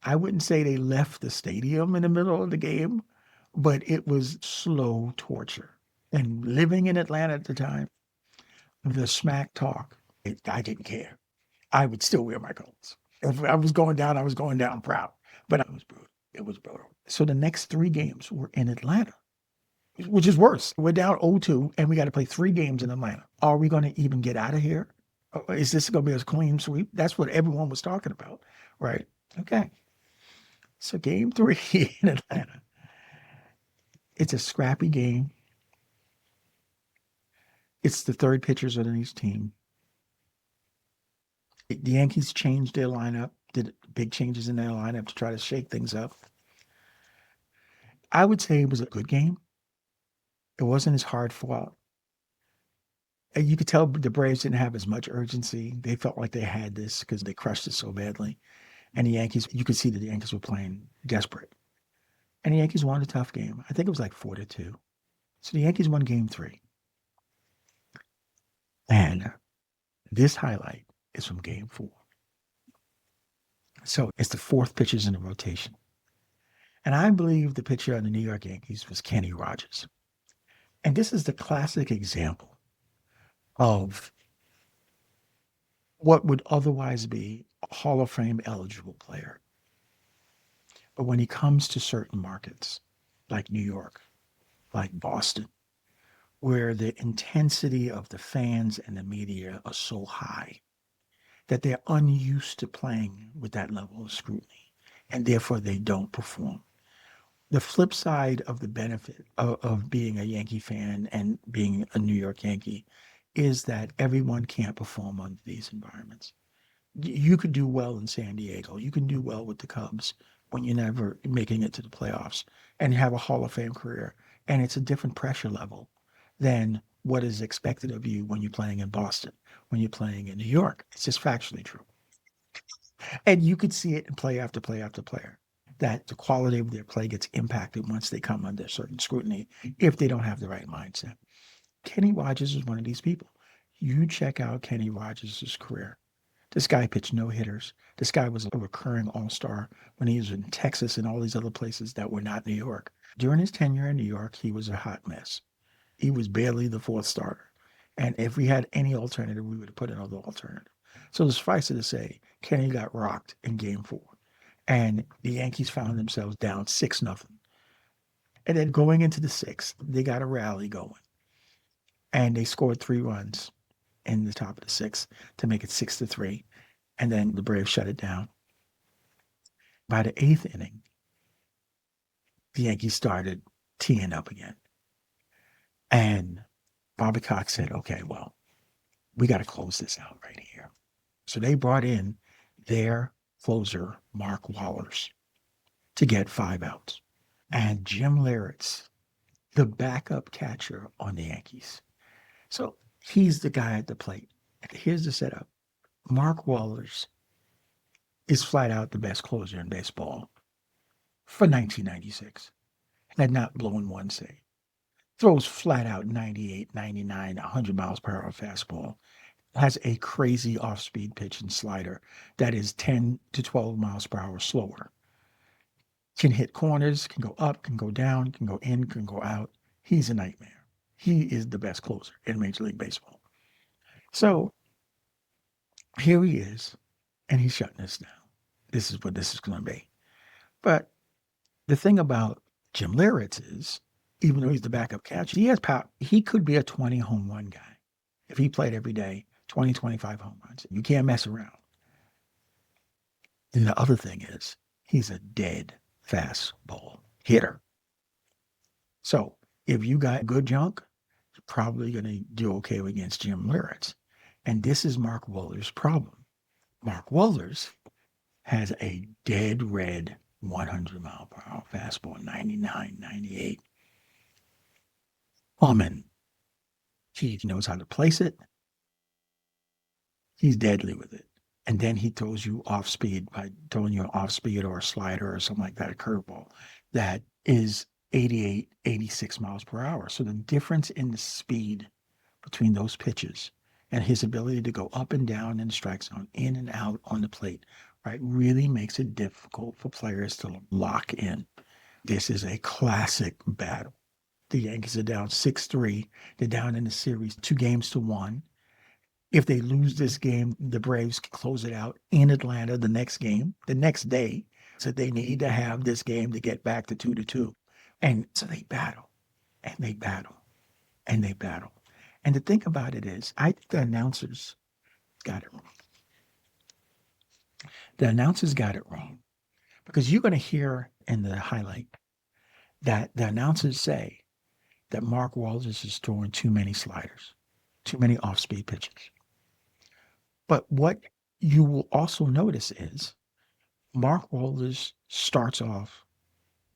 I wouldn't say they left the stadium in the middle of the game, but it was slow torture. And living in Atlanta at the time, the smack talk, I didn't care. I would still wear my colors. If I was going down, I was going down proud. But it was brutal. It was brutal. So the next 3 games were in Atlanta, which is worse. We're down 0-2, and we got to play 3 games in Atlanta. Are we going to even get out of here? Is this going to be a clean sweep? That's what everyone was talking about, right? Okay. So game 3 in Atlanta. It's a scrappy game. It's the third pitchers on each team. The Yankees changed their lineup, did big changes in their lineup to try to shake things up. I would say it was a good game. It wasn't as hard fought. And you could tell the Braves didn't have as much urgency. They felt like they had this because they crushed it so badly. And the Yankees, you could see that the Yankees were playing desperate. And the Yankees won a tough game. I think it was like 4-2. So the Yankees won game 3. And this highlight is from game 4. So it's the fourth pitchers in the rotation. And I believe the pitcher on the New York Yankees was Kenny Rogers. And this is the classic example of what would otherwise be a Hall of Fame eligible player. But when he comes to certain markets, like New York, like Boston, where the intensity of the fans and the media are so high that they're unused to playing with that level of scrutiny, and therefore they don't perform. The flip side of the benefit of being a Yankee fan and being a New York Yankee is that everyone can't perform under these environments. You could do well in San Diego. You can do well with the Cubs when you're never making it to the playoffs and you have a Hall of Fame career. And it's a different pressure level than what is expected of you when you're playing in Boston, when you're playing in New York. It's just factually true. And you could see it in play after play after player, that the quality of their play gets impacted once they come under certain scrutiny if they don't have the right mindset. Kenny Rogers is one of these people. You check out Kenny Rogers' career. This guy pitched no hitters. This guy was a recurring all-star when he was in Texas and all these other places that were not New York. During his tenure in New York, he was a hot mess. He was barely the fourth starter. And if we had any alternative, we would have put another alternative. So suffice it to say, Kenny got rocked in game 4. And the Yankees found themselves down 6-0. And then going into the 6th, they got a rally going. And they scored 3 runs in the top of the 6th to make it 6-3. And then the Braves shut it down. By the 8th inning, the Yankees started teeing up again. And Bobby Cox said, okay, well, we got to close this out right here. So they brought in their closer, Mark Wallers, to get 5 outs. And Jim Leyritz, the backup catcher on the Yankees. So he's the guy at the plate. Here's the setup. Mark Wallers is flat out the best closer in baseball for 1996. Had not blown one save. Throws flat out 98, 99, 100 miles per hour fastball. Has a crazy off-speed pitch and slider that is 10 to 12 miles per hour slower. Can hit corners, can go up, can go down, can go in, can go out. He's a nightmare. He is the best closer in Major League Baseball. So here he is, and he's shutting us down. This is what this is going to be. But the thing about Jim Leyritz is, even though he's the backup catcher, he has power. He could be a 20 home run guy. If he played every day, 20, 25 home runs. You can't mess around. And the other thing is, he's a dead fastball hitter. So if you got good junk, you're probably going to do okay against Jim Leyritz. And this is Mark Wohlers' problem. Mark Wohlers has a dead red 100 mile per hour fastball, 99, 98. He knows how to place it. He's deadly with it. And then he throws you off speed by throwing you an off speed or a slider or something like that, a curveball that is 88, 86 miles per hour. So the difference in the speed between those pitches and his ability to go up and down in the strike zone, in and out on the plate, right, really makes it difficult for players to lock in. This is a classic battle. The Yankees are down 6-3. They're down in the series 2-1. If they lose this game, the Braves can close it out in Atlanta the next game, the next day. So they need to have this game to get back to 2-2. And so they battle, and they battle, and they battle. And the thing about it is, I think the announcers got it wrong. The announcers got it wrong. Because you're going to hear in the highlight that the announcers say that Mark Walters is throwing too many sliders, too many off-speed pitches. But what you will also notice is Mark Walters starts off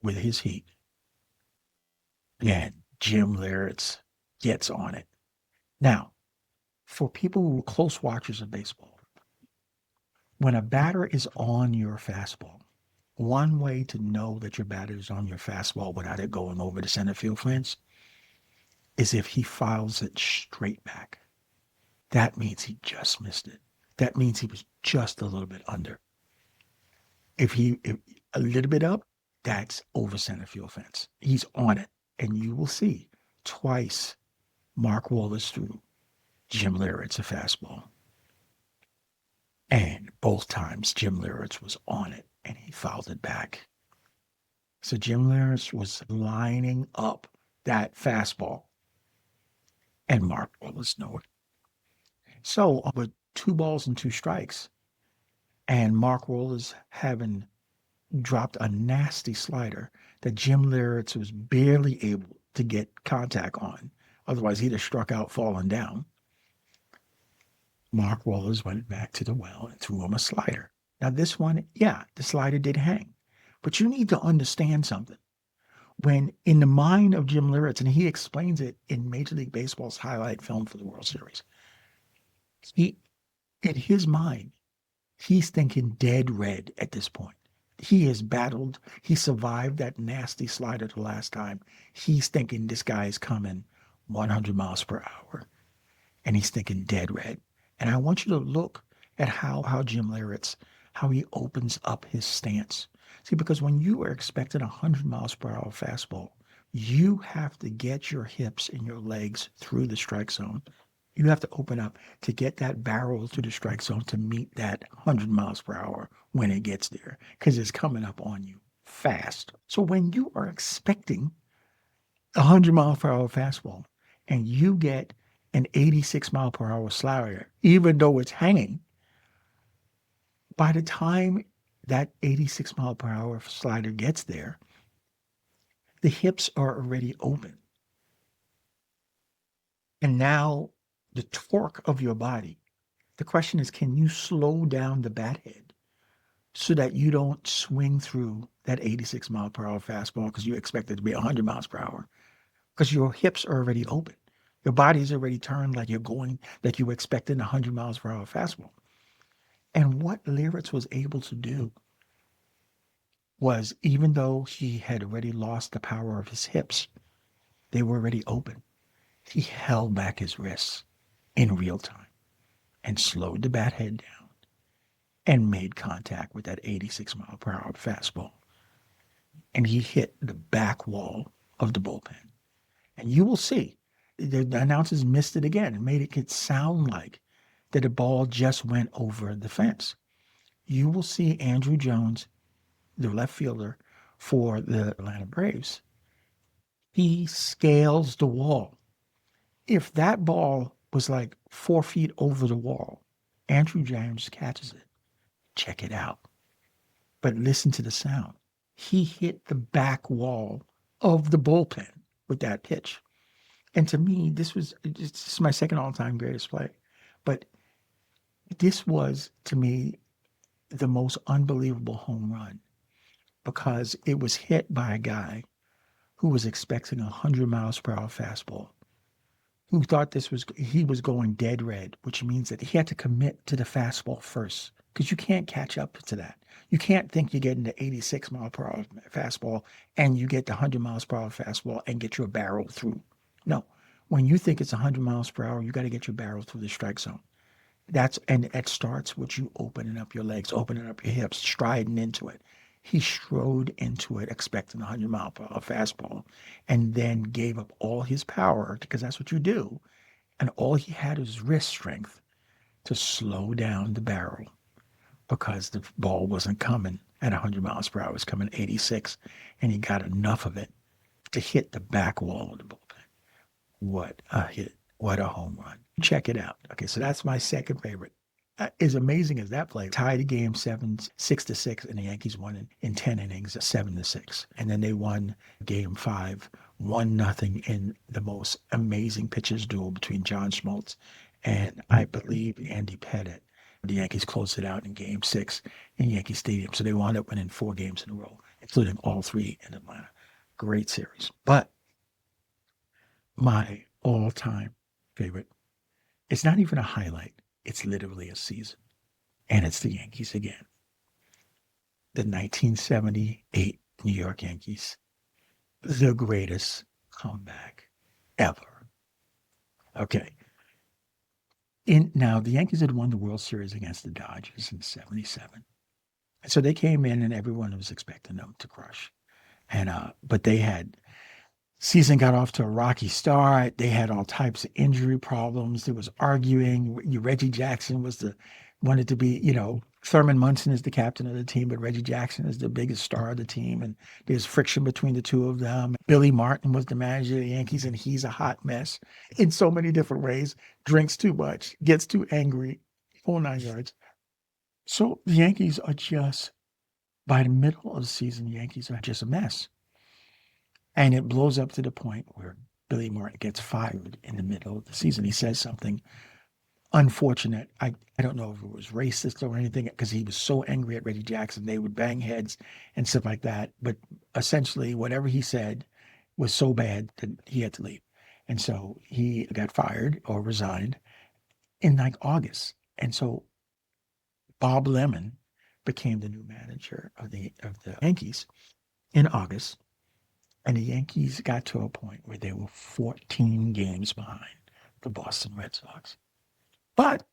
with his heat. And Jim Leyritz gets on it. Now, for people who are close watchers of baseball, when a batter is on your fastball, one way to know that your batter is on your fastball without it going over the center field fence is if he files it straight back. That means he just missed it. That means he was just a little bit under. If a little bit up, that's over center field fence. He's on it. And you will see twice Mark Wohlers threw Jim Leyritz a fastball. And both times Jim Leyritz was on it and he fouled it back. So Jim Leyritz was lining up that fastball. And Mark Wohlers knew it. So with 2 balls and 2 strikes, and Mark Wohlers having dropped a nasty slider that Jim Leyritz was barely able to get contact on. Otherwise, he'd have struck out falling down. Mark Wohlers went back to the well and threw him a slider. Now, this one, yeah, the slider did hang. But you need to understand something. when in the mind of Jim Leyritz, and he explains it in Major League Baseball's highlight film for the World Series, he, in his mind, he's thinking dead red at this point. He has battled, he survived that nasty slider the last time. He's thinking this guy is coming 100 miles per hour, and he's thinking dead red. And I want you to look at how Jim Leyritz, how he opens up his stance. See, because when you are expecting a 100 miles per hour fastball, you have to get your hips and your legs through the strike zone. You have to open up to get that barrel to the strike zone to meet that 100 miles per hour when it gets there, because it's coming up on you fast. So when you are expecting a 100 mile per hour fastball and you get an 86 mile per hour slider, even though it's hanging, by the time that 86 mile per hour slider gets there, the hips are already open. And now the torque of your body, the question is, can you slow down the bat head so that you don't swing through that 86 mile per hour fastball because you expect it to be 100 miles per hour? Because your hips are already open. Your body's already turned like you're going, like you were expecting a 100 miles per hour fastball. And what Leyritz was able to do was, even though he had already lost the power of his hips, they were already open. He held back his wrists in real time and slowed the bat head down and made contact with that 86 mile per hour fastball. And he hit the back wall of the bullpen. And you will see, the announcers missed it again and made it sound like that the ball just went over the fence. You will see Andrew Jones, the left fielder for the Atlanta Braves. He scales the wall. If that ball was like 4 feet over the wall, Andrew Jones catches it. Check it out. But listen to the sound. He hit the back wall of the bullpen with that pitch. And to me, this is my second all-time greatest play. But this was, to me, the most unbelievable home run because it was hit by a guy who was expecting a 100 miles per hour fastball, who thought he was going dead red, which means that he had to commit to the fastball first because you can't catch up to that. You can't think you're getting the 86 mile per hour fastball and you get the 100 miles per hour fastball and get your barrel through. No. When you think it's 100 miles per hour, you got to get your barrel through the strike zone. And it starts with you opening up your legs, opening up your hips, striding into it. He strode into it expecting a 100 mile per hour fastball and then gave up all his power because that's what you do. And all he had was wrist strength to slow down the barrel because the ball wasn't coming at 100 miles per hour. It was coming 86, and he got enough of it to hit the back wall of the bullpen. What a hit. What a home run. Check it out. Okay, so that's my second favorite. As amazing as that play, tied the game 6-6, and the Yankees won in 10 innings, 7-6. And then they won game 5, 1-0 in the most amazing pitchers duel between John Schmaltz and I believe Andy Pettit. The Yankees closed it out in game 6 in Yankee Stadium. So they wound up winning 4 games in a row, including all 3 in Atlanta. Great series. But my all-time favorite, it's not even a highlight. It's literally a season. And it's the Yankees again. The 1978 New York Yankees. The greatest comeback ever. Okay. Now, the Yankees had won the World Series against the Dodgers in 77. So they came in and everyone was expecting them to crush. But they had season got off to a rocky start. They had all types of injury problems. There was arguing. Reggie Jackson wanted to be, Thurman Munson is the captain of the team, but Reggie Jackson is the biggest star of the team. And there's friction between the two of them. Billy Martin was the manager of the Yankees, and he's a hot mess in so many different ways. Drinks too much, gets too angry, whole 9 yards. So the Yankees are by the middle of the season, the Yankees are just a mess. And it blows up to the point where Billy Martin gets fired in the middle of the season. He says something unfortunate. I don't know if it was racist or anything, because he was so angry at Reggie Jackson. They would bang heads and stuff like that. But essentially, whatever he said was so bad that he had to leave. And so he got fired or resigned in like August. And so Bob Lemon became the new manager of the Yankees in August. And the Yankees got to a point where they were 14 games behind the Boston Red Sox. But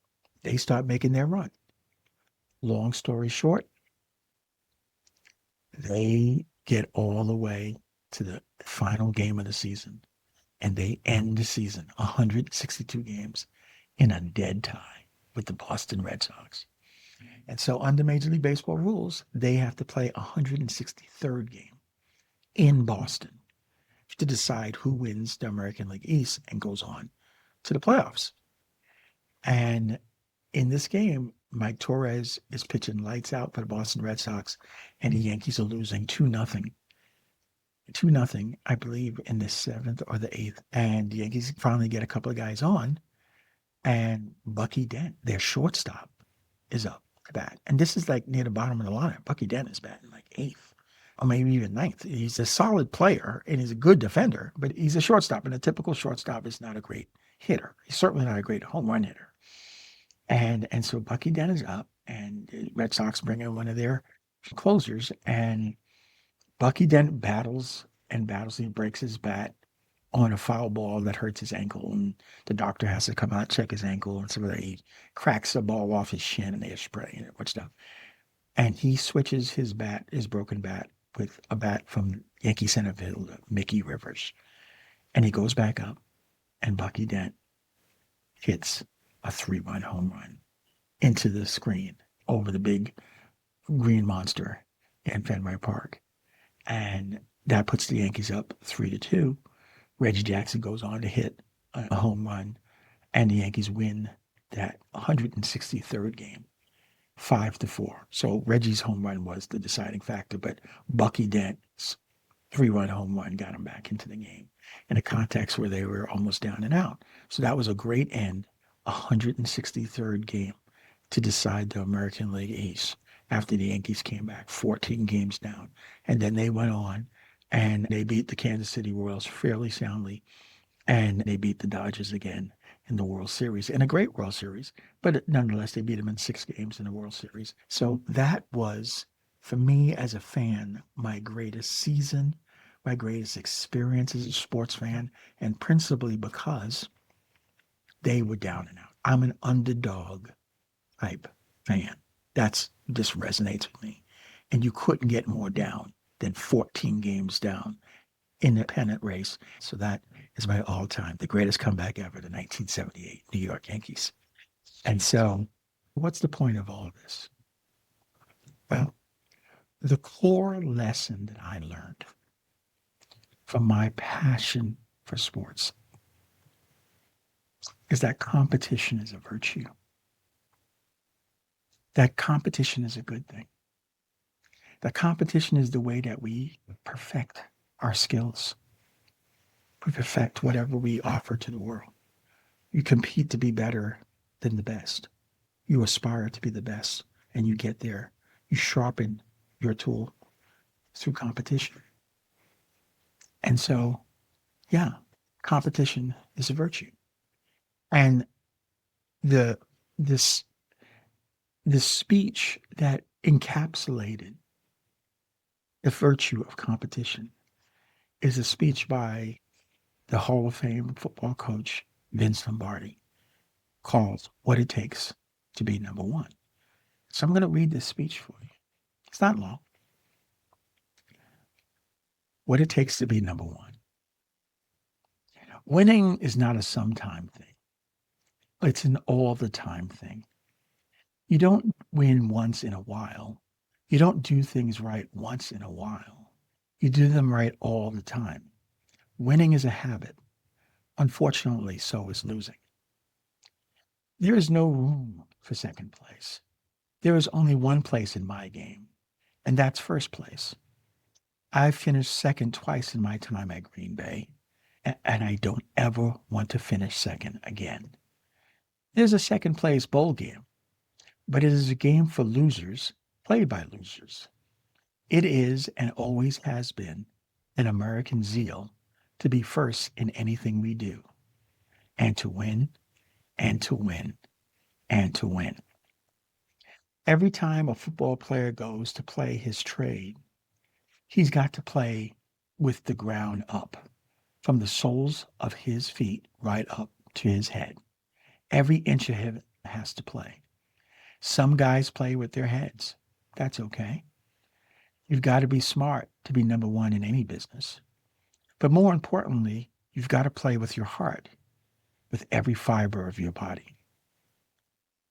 they start making their run. Long story short, they get all the way to the final game of the season, and they end the season 162 games in a dead tie with the Boston Red Sox. And so under Major League Baseball rules, they have to play 163rd game in Boston to decide who wins the American League East and goes on to the playoffs. And in this game, Mike Torres is pitching lights out for the Boston Red Sox, and the Yankees are losing 2-0. 2-0, I believe, in the seventh or the eighth. And the Yankees finally get a couple of guys on, and Bucky Dent, their shortstop, is up to bat. And this is like near the bottom of the lineup. Bucky Dent is batting like eighth or maybe even ninth. He's a solid player and he's a good defender, but he's a shortstop, and a typical shortstop is not a great hitter. He's certainly not a great home run hitter. And so Bucky Dent is up, and the Red Sox bring in one of their closers, and Bucky Dent battles and battles. And he breaks his bat on a foul ball that hurts his ankle, and the doctor has to come out, check his ankle, and so he cracks the ball off his shin, and they're spraying it, much stuff. And he switches his bat, his broken bat, with a bat from Yankee center fielder Mickey Rivers, and he goes back up, and Bucky Dent hits a 3-run home run into the screen over the big green monster in Fenway Park, and that puts the Yankees up 3-2. Reggie Jackson goes on to hit a home run, and the Yankees win that 163rd game, 5-4. So Reggie's home run was the deciding factor, but Bucky Dent's 3-run home run got him back into the game in a context where they were almost down and out. So that was a great end, 163rd game to decide the American League East after the Yankees came back 14 games down. And then they went on and they beat the Kansas City Royals fairly soundly, and they beat the Dodgers again in the World Series, in a great World Series, but nonetheless, they beat them in 6 games in the World Series. So that was, for me as a fan, my greatest season, my greatest experience as a sports fan, and principally because they were down and out. I'm an underdog type fan. This resonates with me. And you couldn't get more down than 14 games down in the pennant race. So that is my all-time, the greatest comeback ever, the 1978 New York Yankees. And so what's the point of all of this? Well, the core lesson that I learned from my passion for sports is that competition is a virtue. That competition is a good thing. That competition is the way that we perfect our skills. We perfect whatever we offer to the world. You compete to be better than the best. You aspire to be the best, and you get there. You sharpen your tool through competition. And so, yeah, competition is a virtue. And this speech that encapsulated the virtue of competition is a speech by the Hall of Fame football coach, Vince Lombardi, called What It Takes to Be Number One. So I'm going to read this speech for you. It's not long. What it takes to be number one. Winning is not a sometime thing. It's an all the time thing. You don't win once in a while. You don't do things right once in a while. You do them right all the time. Winning is a habit. Unfortunately, so is losing. There is no room for second place. There is only one place in my game, and that's first place. I've finished second twice in my time at Green Bay, and I don't ever want to finish second again. There's a second place bowl game, but it is a game for losers, played by losers. It is and always has been an American zeal to be first in anything we do and to win and to win and to win. Every time a football player goes to play his trade, he's got to play with the ground up, from the soles of his feet right up to his head. Every inch of him has to play. Some guys play with their heads. That's okay. You've got to be smart to be number one in any business. But more importantly, you've got to play with your heart, with every fiber of your body.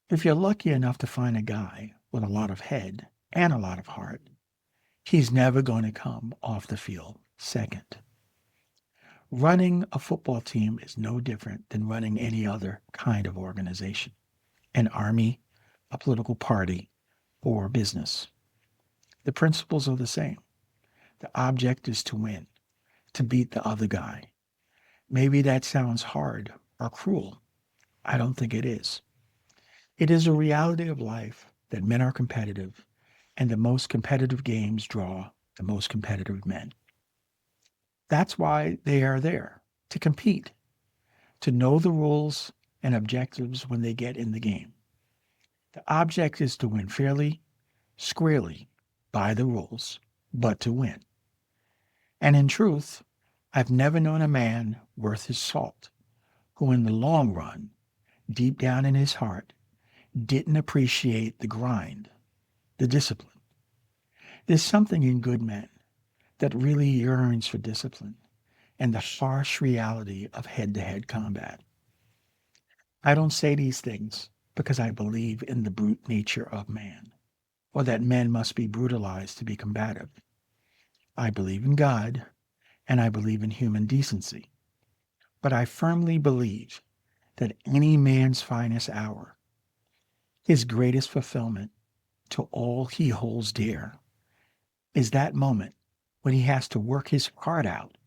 If you're lucky enough to find a guy with a lot of head and a lot of heart, he's never going to come off the field second. Running a football team is no different than running any other kind of organization, an army, a political party, or a business. The principles are the same. The object is to win, to beat the other guy. Maybe that sounds hard or cruel. I don't think it is. It is a reality of life that men are competitive, and the most competitive games draw the most competitive men. That's why they are there, to compete, to know the rules and objectives when they get in the game. The object is to win fairly, squarely, by the rules, but to win. And in truth, I've never known a man worth his salt who in the long run, deep down in his heart, didn't appreciate the grind, the discipline. There's something in good men that really yearns for discipline and the harsh reality of head-to-head combat. I don't say these things because I believe in the brute nature of man, or that men must be brutalized to be combative. I believe in God, and I believe in human decency. But I firmly believe that any man's finest hour, his greatest fulfillment to all he holds dear, is that moment when he has to work his heart out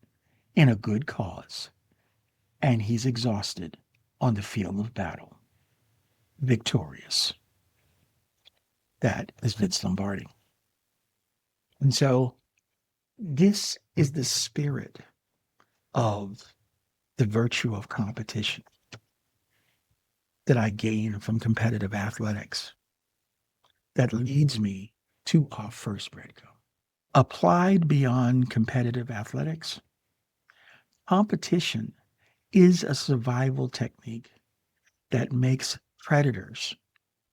in a good cause, and he's exhausted on the field of battle, victorious. That is Vince Lombardi. And so this is the spirit of the virtue of competition that I gain from competitive athletics that leads me to our first breadcrumb. Applied beyond competitive athletics, competition is a survival technique that makes predators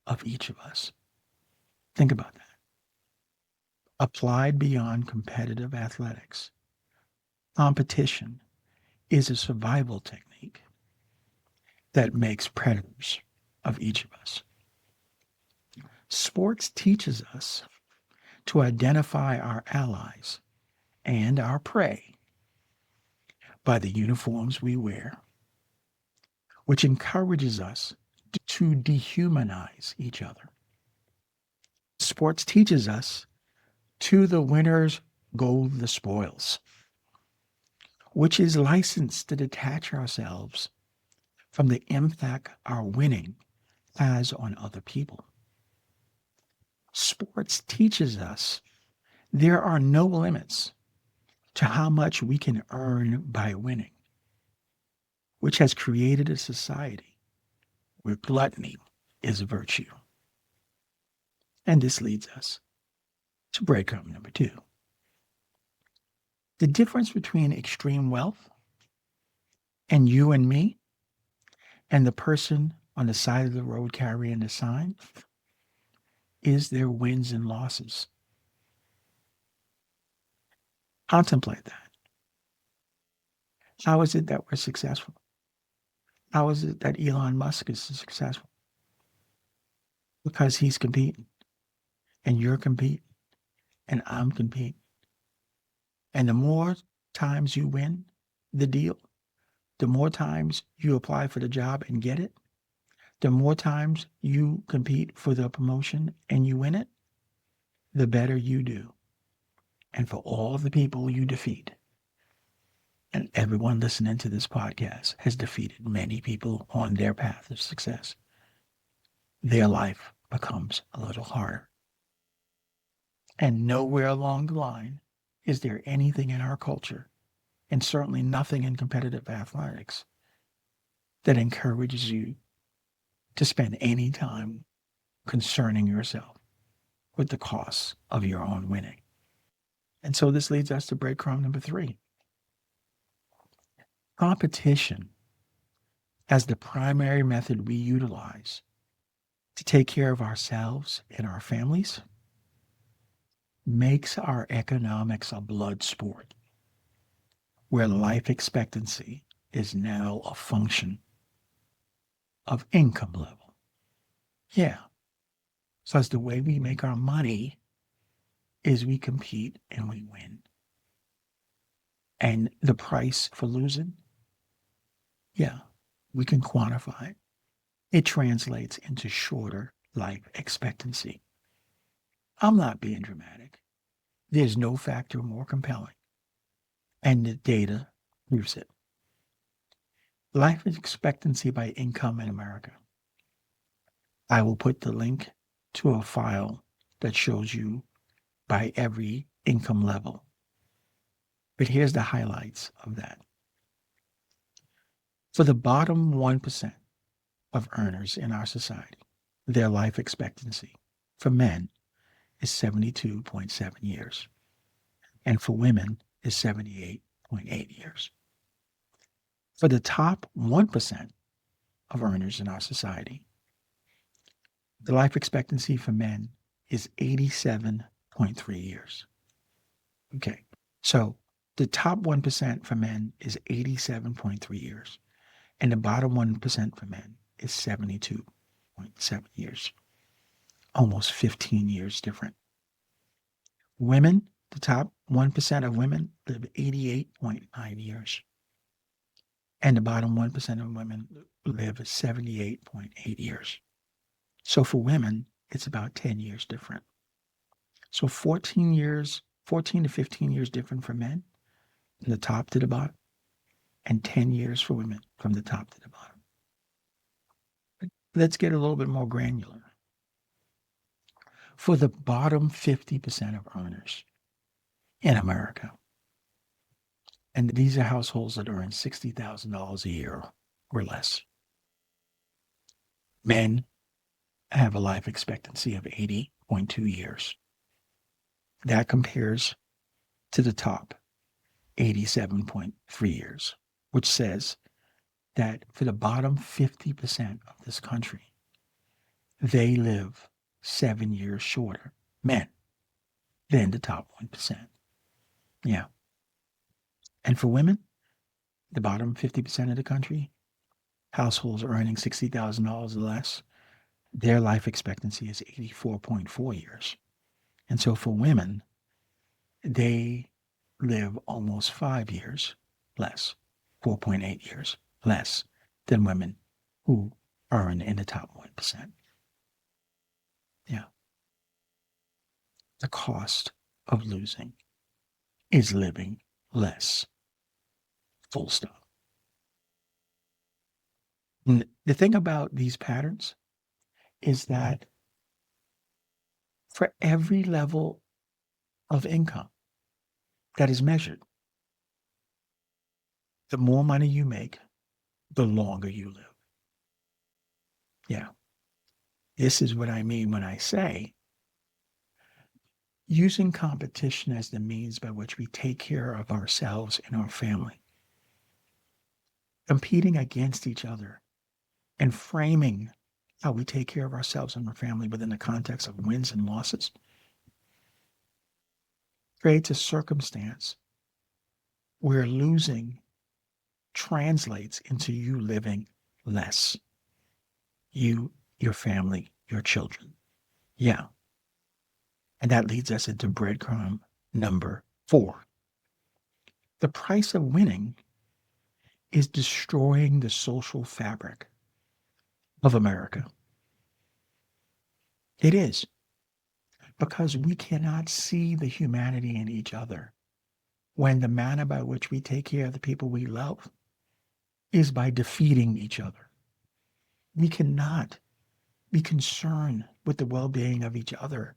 of each of us. Think about that. Applied beyond competitive athletics, competition is a survival technique that makes predators of each of us. Sports teaches us to identify our allies and our prey by the uniforms we wear, which encourages us to dehumanize each other. Sports teaches us to the winners go the spoils, which is licensed to detach ourselves from the impact our winning has on other people. Sports teaches us there are no limits to how much we can earn by winning, which has created a society where gluttony is a virtue. And this leads us to breadcrumb number 2. The difference between extreme wealth and you and me and the person on the side of the road carrying the sign is their wins and losses. Contemplate that. How is it that we're successful? How is it that Elon Musk is successful? Because he's competing, and you're competing, and I'm competing. And the more times you win the deal, the more times you apply for the job and get it, the more times you compete for the promotion and you win it, the better you do. And for all the people you defeat, and everyone listening to this podcast has defeated many people on their path of success, their life becomes a little harder. And nowhere along the line is there anything in our culture and certainly nothing in competitive athletics that encourages you to spend any time concerning yourself with the costs of your own winning. And so this leads us to breadcrumb number 3. Competition as the primary method we utilize to take care of ourselves and our families makes our economics a blood sport where life expectancy is now a function of income level. Yeah. So as the way we make our money is we compete and we win. And the price for losing, yeah, we can quantify it. It translates into shorter life expectancy. I'm not being dramatic. There's no factor more compelling. And the data proves it. Life expectancy by income in America. I will put the link to a file that shows you by every income level. But here's the highlights of that. For the bottom 1% of earners in our society, their life expectancy for men is 72.7 years, and for women is 78.8 years. For the top 1% of earners in our society, the life expectancy for men is 87.3 years. Okay, so the top 1% for men is 87.3 years, and the bottom 1% for men is 72.7 years. Almost 15 years different. Women, the top 1% of women live 88.9 years. And the bottom 1% of women live 78.8 years. So for women, it's about 10 years different. So 14 to 15 years different for men from the top to the bottom, and 10 years for women from the top to the bottom. But let's get a little bit more granular. For the bottom 50% of earners in America, and these are households that earn $60,000 a year or less, men have a life expectancy of 80.2 years. That compares to the top 87.3 years, which says that for the bottom 50% of this country, they live 7 years shorter, men, than the top 1%. Yeah. And for women, the bottom 50% of the country, households earning $60,000 or less, their life expectancy is 84.4 years. And so for women, they live almost 5 years less, 4.8 years less than women who earn in the top 1%. Yeah. The cost of losing is living less. Full stop. And the thing about these patterns is that for every level of income that is measured, the more money you make, the longer you live. Yeah. This is what I mean when I say using competition as the means by which we take care of ourselves and our family, competing against each other and framing how we take care of ourselves and our family within the context of wins and losses creates a circumstance where losing translates into you living less. You, your family, your children. Yeah. And that leads us into breadcrumb number 4. The price of winning is destroying the social fabric of America. It is. Because we cannot see the humanity in each other when the manner by which we take care of the people we love is by defeating each other. We cannot be concerned with the well-being of each other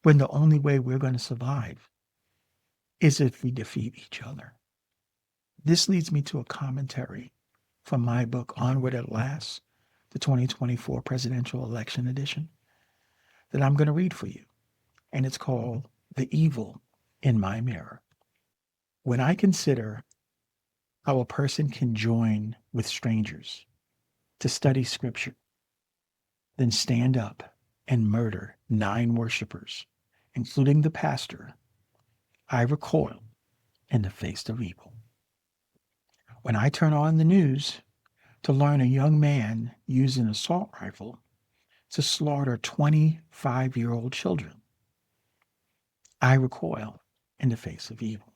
when the only way we're going to survive is if we defeat each other. This leads me to a commentary from my book, Onward at Last, the 2024 Presidential Election Edition, that I'm going to read for you. And it's called The Evil in My Mirror. When I consider how a person can join with strangers to study scripture, then stand up and murder 9 worshipers, including the pastor, I recoil in the face of evil. When I turn on the news to learn a young man used an assault rifle to slaughter 25-year-old children, I recoil in the face of evil.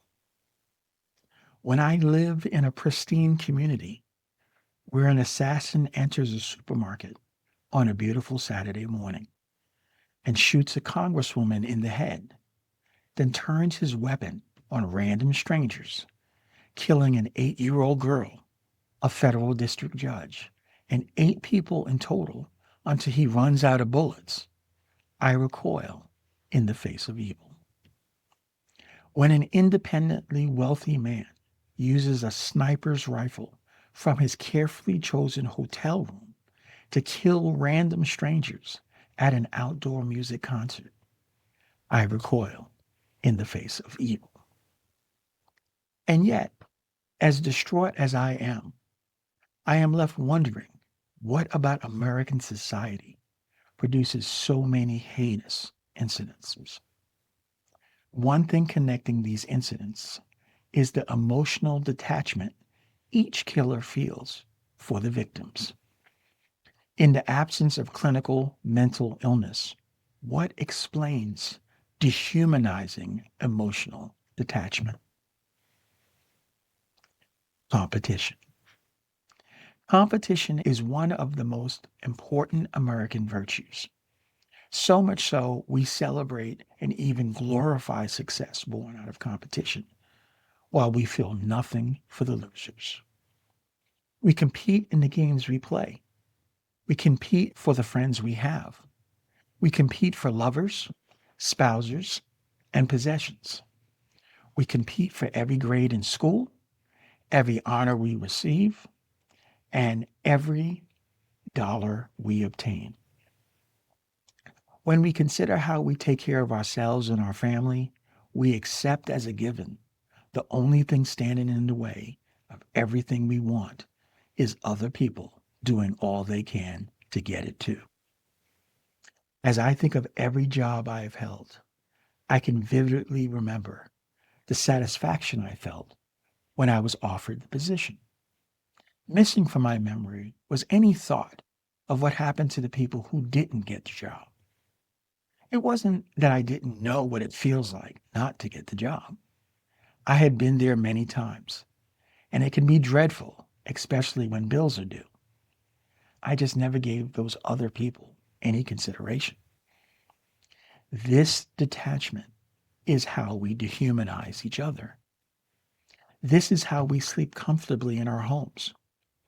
When I live in a pristine community where an assassin enters a supermarket on a beautiful Saturday morning and shoots a congresswoman in the head, then turns his weapon on random strangers, killing an 8-year-old girl, a federal district judge, and 8 people in total until he runs out of bullets, I recoil in the face of evil. When an independently wealthy man uses a sniper's rifle from his carefully chosen hotel room to kill random strangers at an outdoor music concert, I recoil in the face of evil. And yet, as distraught as I am left wondering what about American society produces so many heinous incidents. One thing connecting these incidents is the emotional detachment each killer feels for the victims. In the absence of clinical mental illness, what explains dehumanizing emotional detachment? Competition. Competition is one of the most important American virtues. So much so, we celebrate and even glorify success born out of competition, while we feel nothing for the losers. We compete in the games we play. We compete for the friends we have. We compete for lovers, spouses, and possessions. We compete for every grade in school, every honor we receive, and every dollar we obtain. When we consider how we take care of ourselves and our family, we accept as a given the only thing standing in the way of everything we want is other people doing all they can to get it too. As I think of every job I have held, I can vividly remember the satisfaction I felt when I was offered the position. Missing from my memory was any thought of what happened to the people who didn't get the job. It wasn't that I didn't know what it feels like not to get the job. I had been there many times, and it can be dreadful, especially when bills are due. I just never gave those other people any consideration. This detachment is how we dehumanize each other. This is how we sleep comfortably in our homes,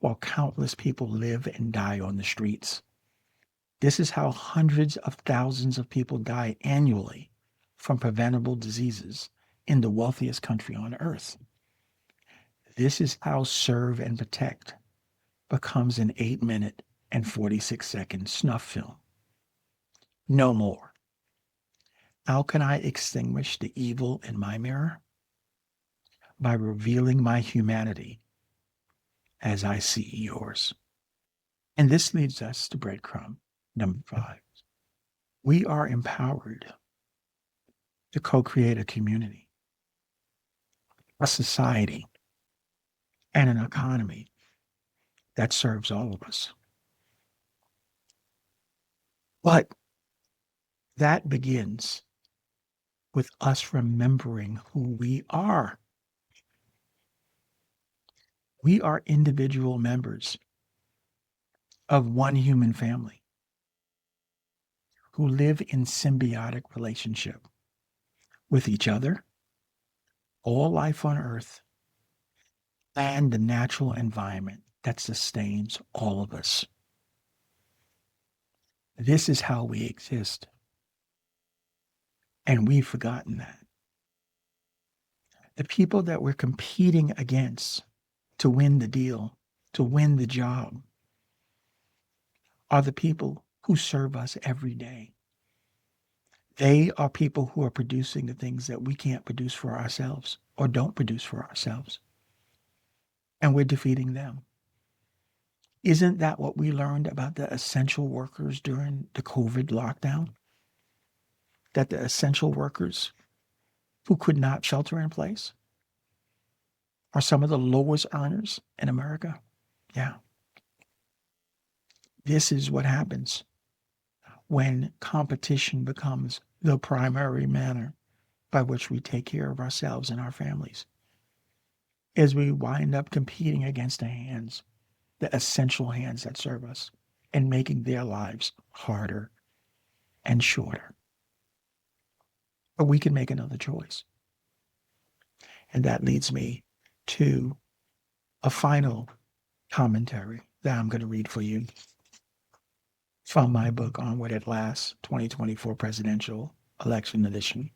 while countless people live and die on the streets. This is how hundreds of thousands of people die annually from preventable diseases in the wealthiest country on earth. This is how Serve and Protect becomes an 8-minute and 46-second snuff film. No more. How can I extinguish the evil in my mirror? By revealing my humanity as I see yours. And this leads us to breadcrumb number 5. We are empowered to co-create a community, a society, and an economy that serves all of us. But that begins with us remembering who we are. We are individual members of one human family who live in symbiotic relationship with each other, all life on earth, and the natural environment that sustains all of us. This is how we exist. And we've forgotten that. The people that we're competing against to win the deal, to win the job, are the people who serve us every day. They are people who are producing the things that we can't produce for ourselves or don't produce for ourselves. And we're defeating them. Isn't that what we learned about the essential workers during the COVID lockdown? That the essential workers who could not shelter in place are some of the lowest earners in America? Yeah. This is what happens when competition becomes the primary manner by which we take care of ourselves and our families. As we wind up competing against the essential hands that serve us, and making their lives harder and shorter. But we can make another choice. And that leads me to a final commentary that I'm going to read for you from my book, Onward at Last, 2024 Presidential Election Edition.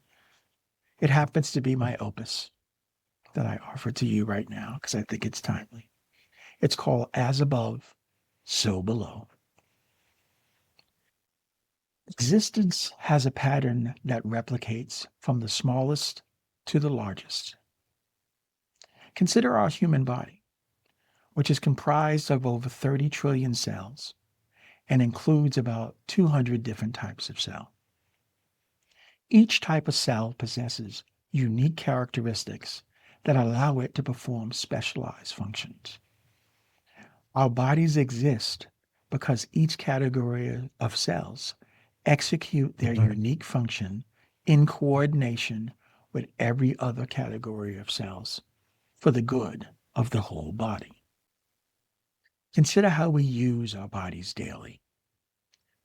It happens to be my opus that I offer to you right now because I think it's timely. It's called As Above, So Below. Existence has a pattern that replicates from the smallest to the largest. Consider our human body, which is comprised of over 30 trillion cells and includes about 200 different types of cell. Each type of cell possesses unique characteristics that allow it to perform specialized functions. Our bodies exist because each category of cells execute their unique function in coordination with every other category of cells for the good of the whole body. Consider how we use our bodies daily.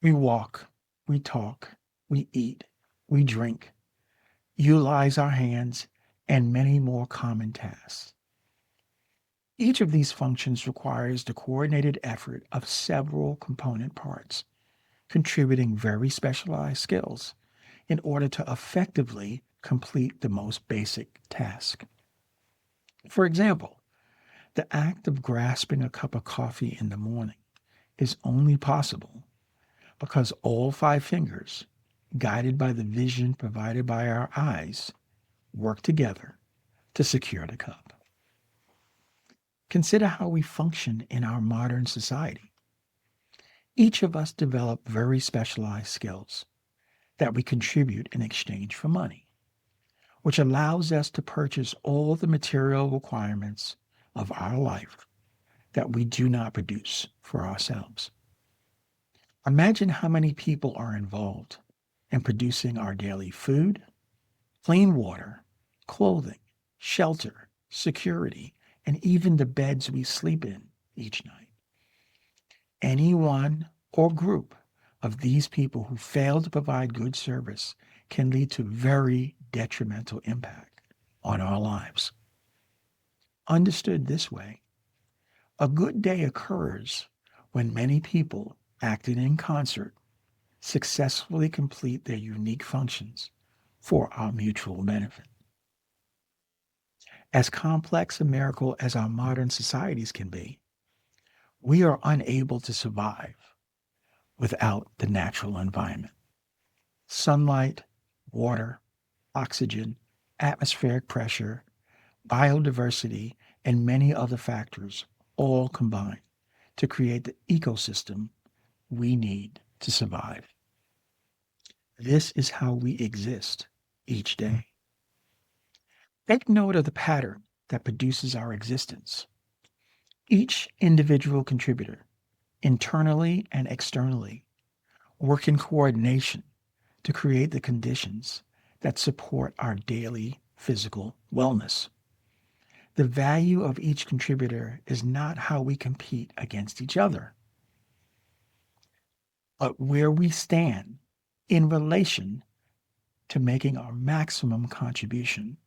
We walk, we talk, we eat, we drink, utilize our hands, and many more common tasks. Each of these functions requires the coordinated effort of several component parts, contributing very specialized skills in order to effectively complete the most basic task. For example, the act of grasping a cup of coffee in the morning is only possible because all 5 fingers, guided by the vision provided by our eyes, work together to secure the cup. Consider how we function in our modern society. Each of us develop very specialized skills that we contribute in exchange for money, which allows us to purchase all the material requirements of our life that we do not produce for ourselves. Imagine how many people are involved in producing our daily food, clean water, clothing, shelter, security, and even the beds we sleep in each night. Any one or group of these people who fail to provide good service can lead to very detrimental impact on our lives. Understood this way, a good day occurs when many people, acting in concert, successfully complete their unique functions for our mutual benefit. As complex a miracle as our modern societies can be, we are unable to survive without the natural environment. Sunlight, water, oxygen, atmospheric pressure, biodiversity, and many other factors all combine to create the ecosystem we need to survive. This is how we exist each day. Take note of the pattern that produces our existence. Each individual contributor, internally and externally, work in coordination to create the conditions that support our daily physical wellness. The value of each contributor is not how we compete against each other, but where we stand in relation to making our maximum contribution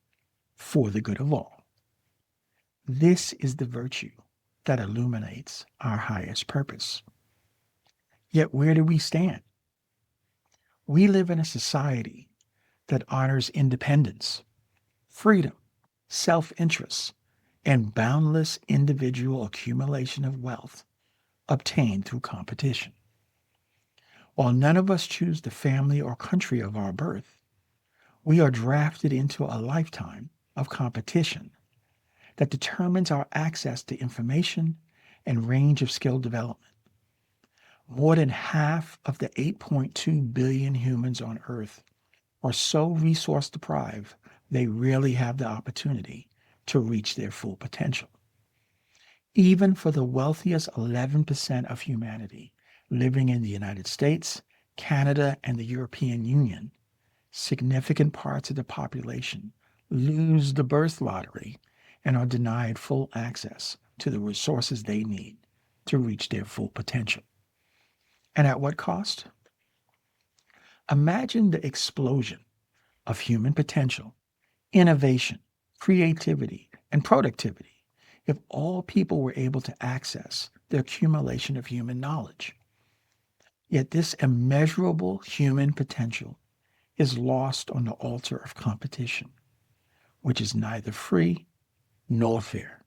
for the good of all. This is the virtue that illuminates our highest purpose. Yet where do we stand? We live in a society that honors independence, freedom, self-interest, and boundless individual accumulation of wealth obtained through competition. While none of us choose the family or country of our birth, we are drafted into a lifetime of competition that determines our access to information and range of skill development. More than half of the 8.2 billion humans on Earth are so resource deprived they rarely have the opportunity to reach their full potential. Even for the wealthiest 11% of humanity living in the United States, Canada, and the European Union, significant parts of the population lose the birth lottery and are denied full access to the resources they need to reach their full potential. And at what cost? Imagine the explosion of human potential, innovation, creativity, and productivity if all people were able to access the accumulation of human knowledge. Yet this immeasurable human potential is lost on the altar of competition, which is neither free nor fair.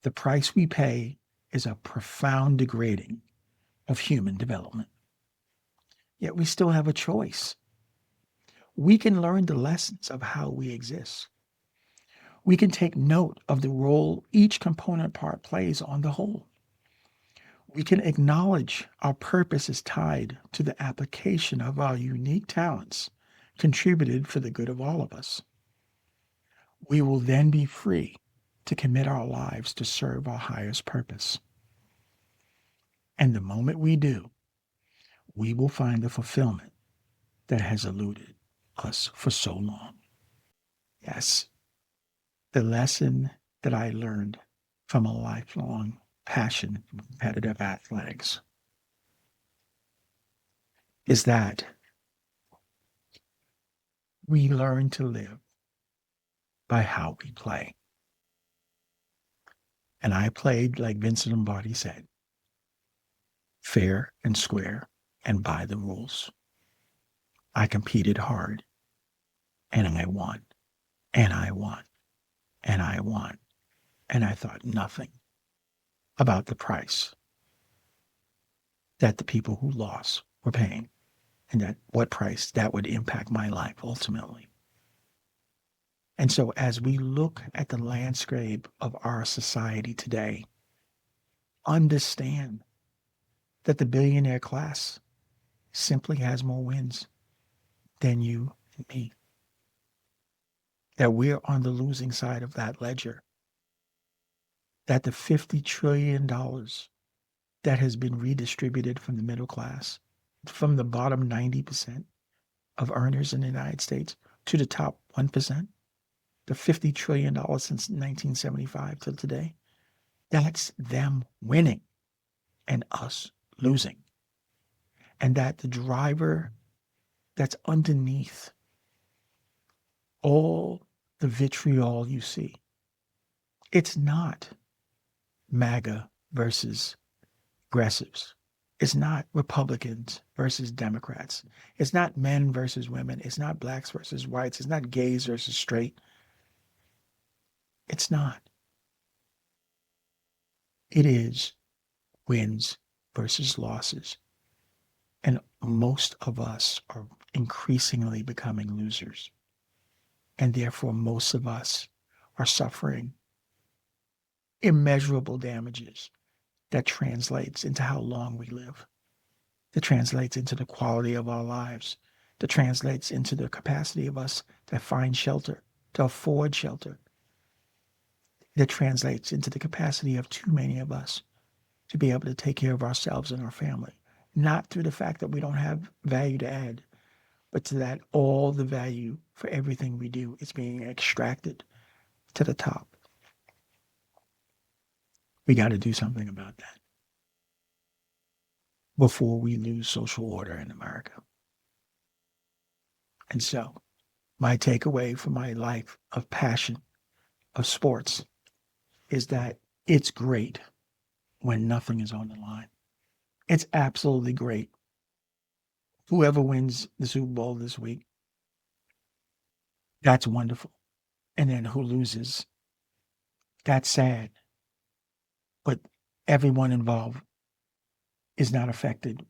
The price we pay is a profound degrading of human development. Yet we still have a choice. We can learn the lessons of how we exist. We can take note of the role each component part plays on the whole. We can acknowledge our purpose is tied to the application of our unique talents contributed for the good of all of us. We will then be free to commit our lives to serve our highest purpose. And the moment we do, we will find the fulfillment that has eluded us for so long. Yes, the lesson that I learned from a lifelong passion for competitive athletics is that we learn to live by how we play. And I played, like Vincent Lombardi said, fair and square and by the rules. I competed hard and I won and I won and I won. And I thought nothing about the price that the people who lost were paying and that what price that would impact my life ultimately. And so as we look at the landscape of our society today, understand that the billionaire class simply has more wins than you and me. That we're on the losing side of that ledger. That the $50 trillion that has been redistributed from the middle class, from the bottom 90% of earners in the United States to the top 1%, the $50 trillion since 1975 till today, that's them winning and us losing. And that the driver that's underneath all the vitriol you see, it's not MAGA versus progressives. It's not Republicans versus Democrats. It's not men versus women. It's not blacks versus whites. It's not gays versus straight. It's not. It is wins versus losses. And most of us are increasingly becoming losers. And therefore, most of us are suffering immeasurable damages that translates into how long we live, that translates into the quality of our lives, that translates into the capacity of us to find shelter, to afford shelter, that translates into the capacity of too many of us to be able to take care of ourselves and our family, not through the fact that we don't have value to add, but to that all the value for everything we do is being extracted to the top. We got to do something about that before we lose social order in America. And so my takeaway from my life of passion of sports is that it's great when nothing is on the line. It's absolutely great. Whoever wins the Super Bowl this week, that's wonderful. And then who loses, That's sad, but everyone involved is not affected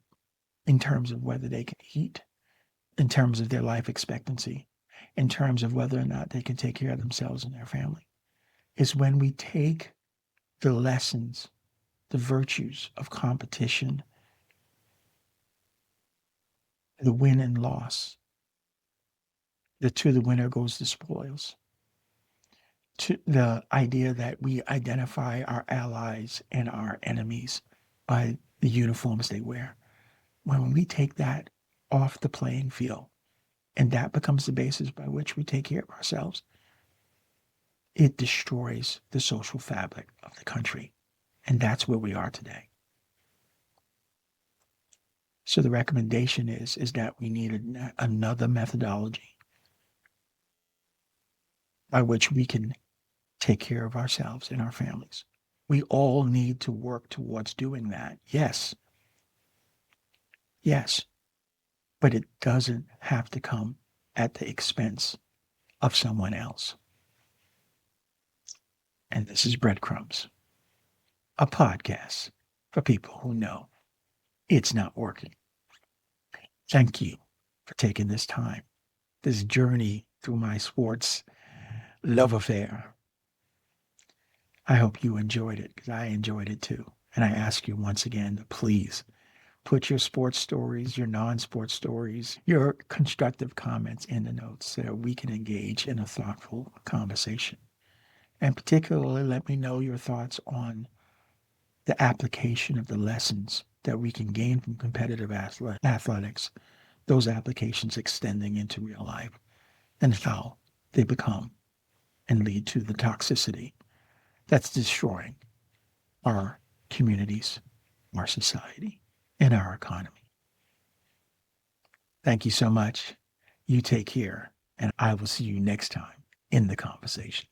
in terms of whether they can eat, in terms of their life expectancy, in terms of whether or not they can take care of themselves and their family. It's when we take the lessons, the virtues of competition, the win and loss, the to the winner goes the spoils, to the idea that we identify our allies and our enemies by the uniforms they wear. When we take that off the playing field, and that becomes the basis by which we take care of ourselves, it destroys the social fabric of the country. And that's where we are today. So the recommendation is that we need another methodology by which we can take care of ourselves and our families. We all need to work towards doing that. Yes. Yes. But it doesn't have to come at the expense of someone else. And this is Breadcrumbs, a podcast for people who know it's not working. Thank you for taking this time, this journey through my sports love affair. I hope you enjoyed it because I enjoyed it too. And I ask you once again to please put your sports stories, your non-sports stories, your constructive comments in the notes so that we can engage in a thoughtful conversation. And particularly let me know your thoughts on the application of the lessons that we can gain from competitive athletics, those applications extending into real life, and how they become and lead to the toxicity that's destroying our communities, our society, and our economy. Thank you so much. You take care, and I will see you next time in the conversation.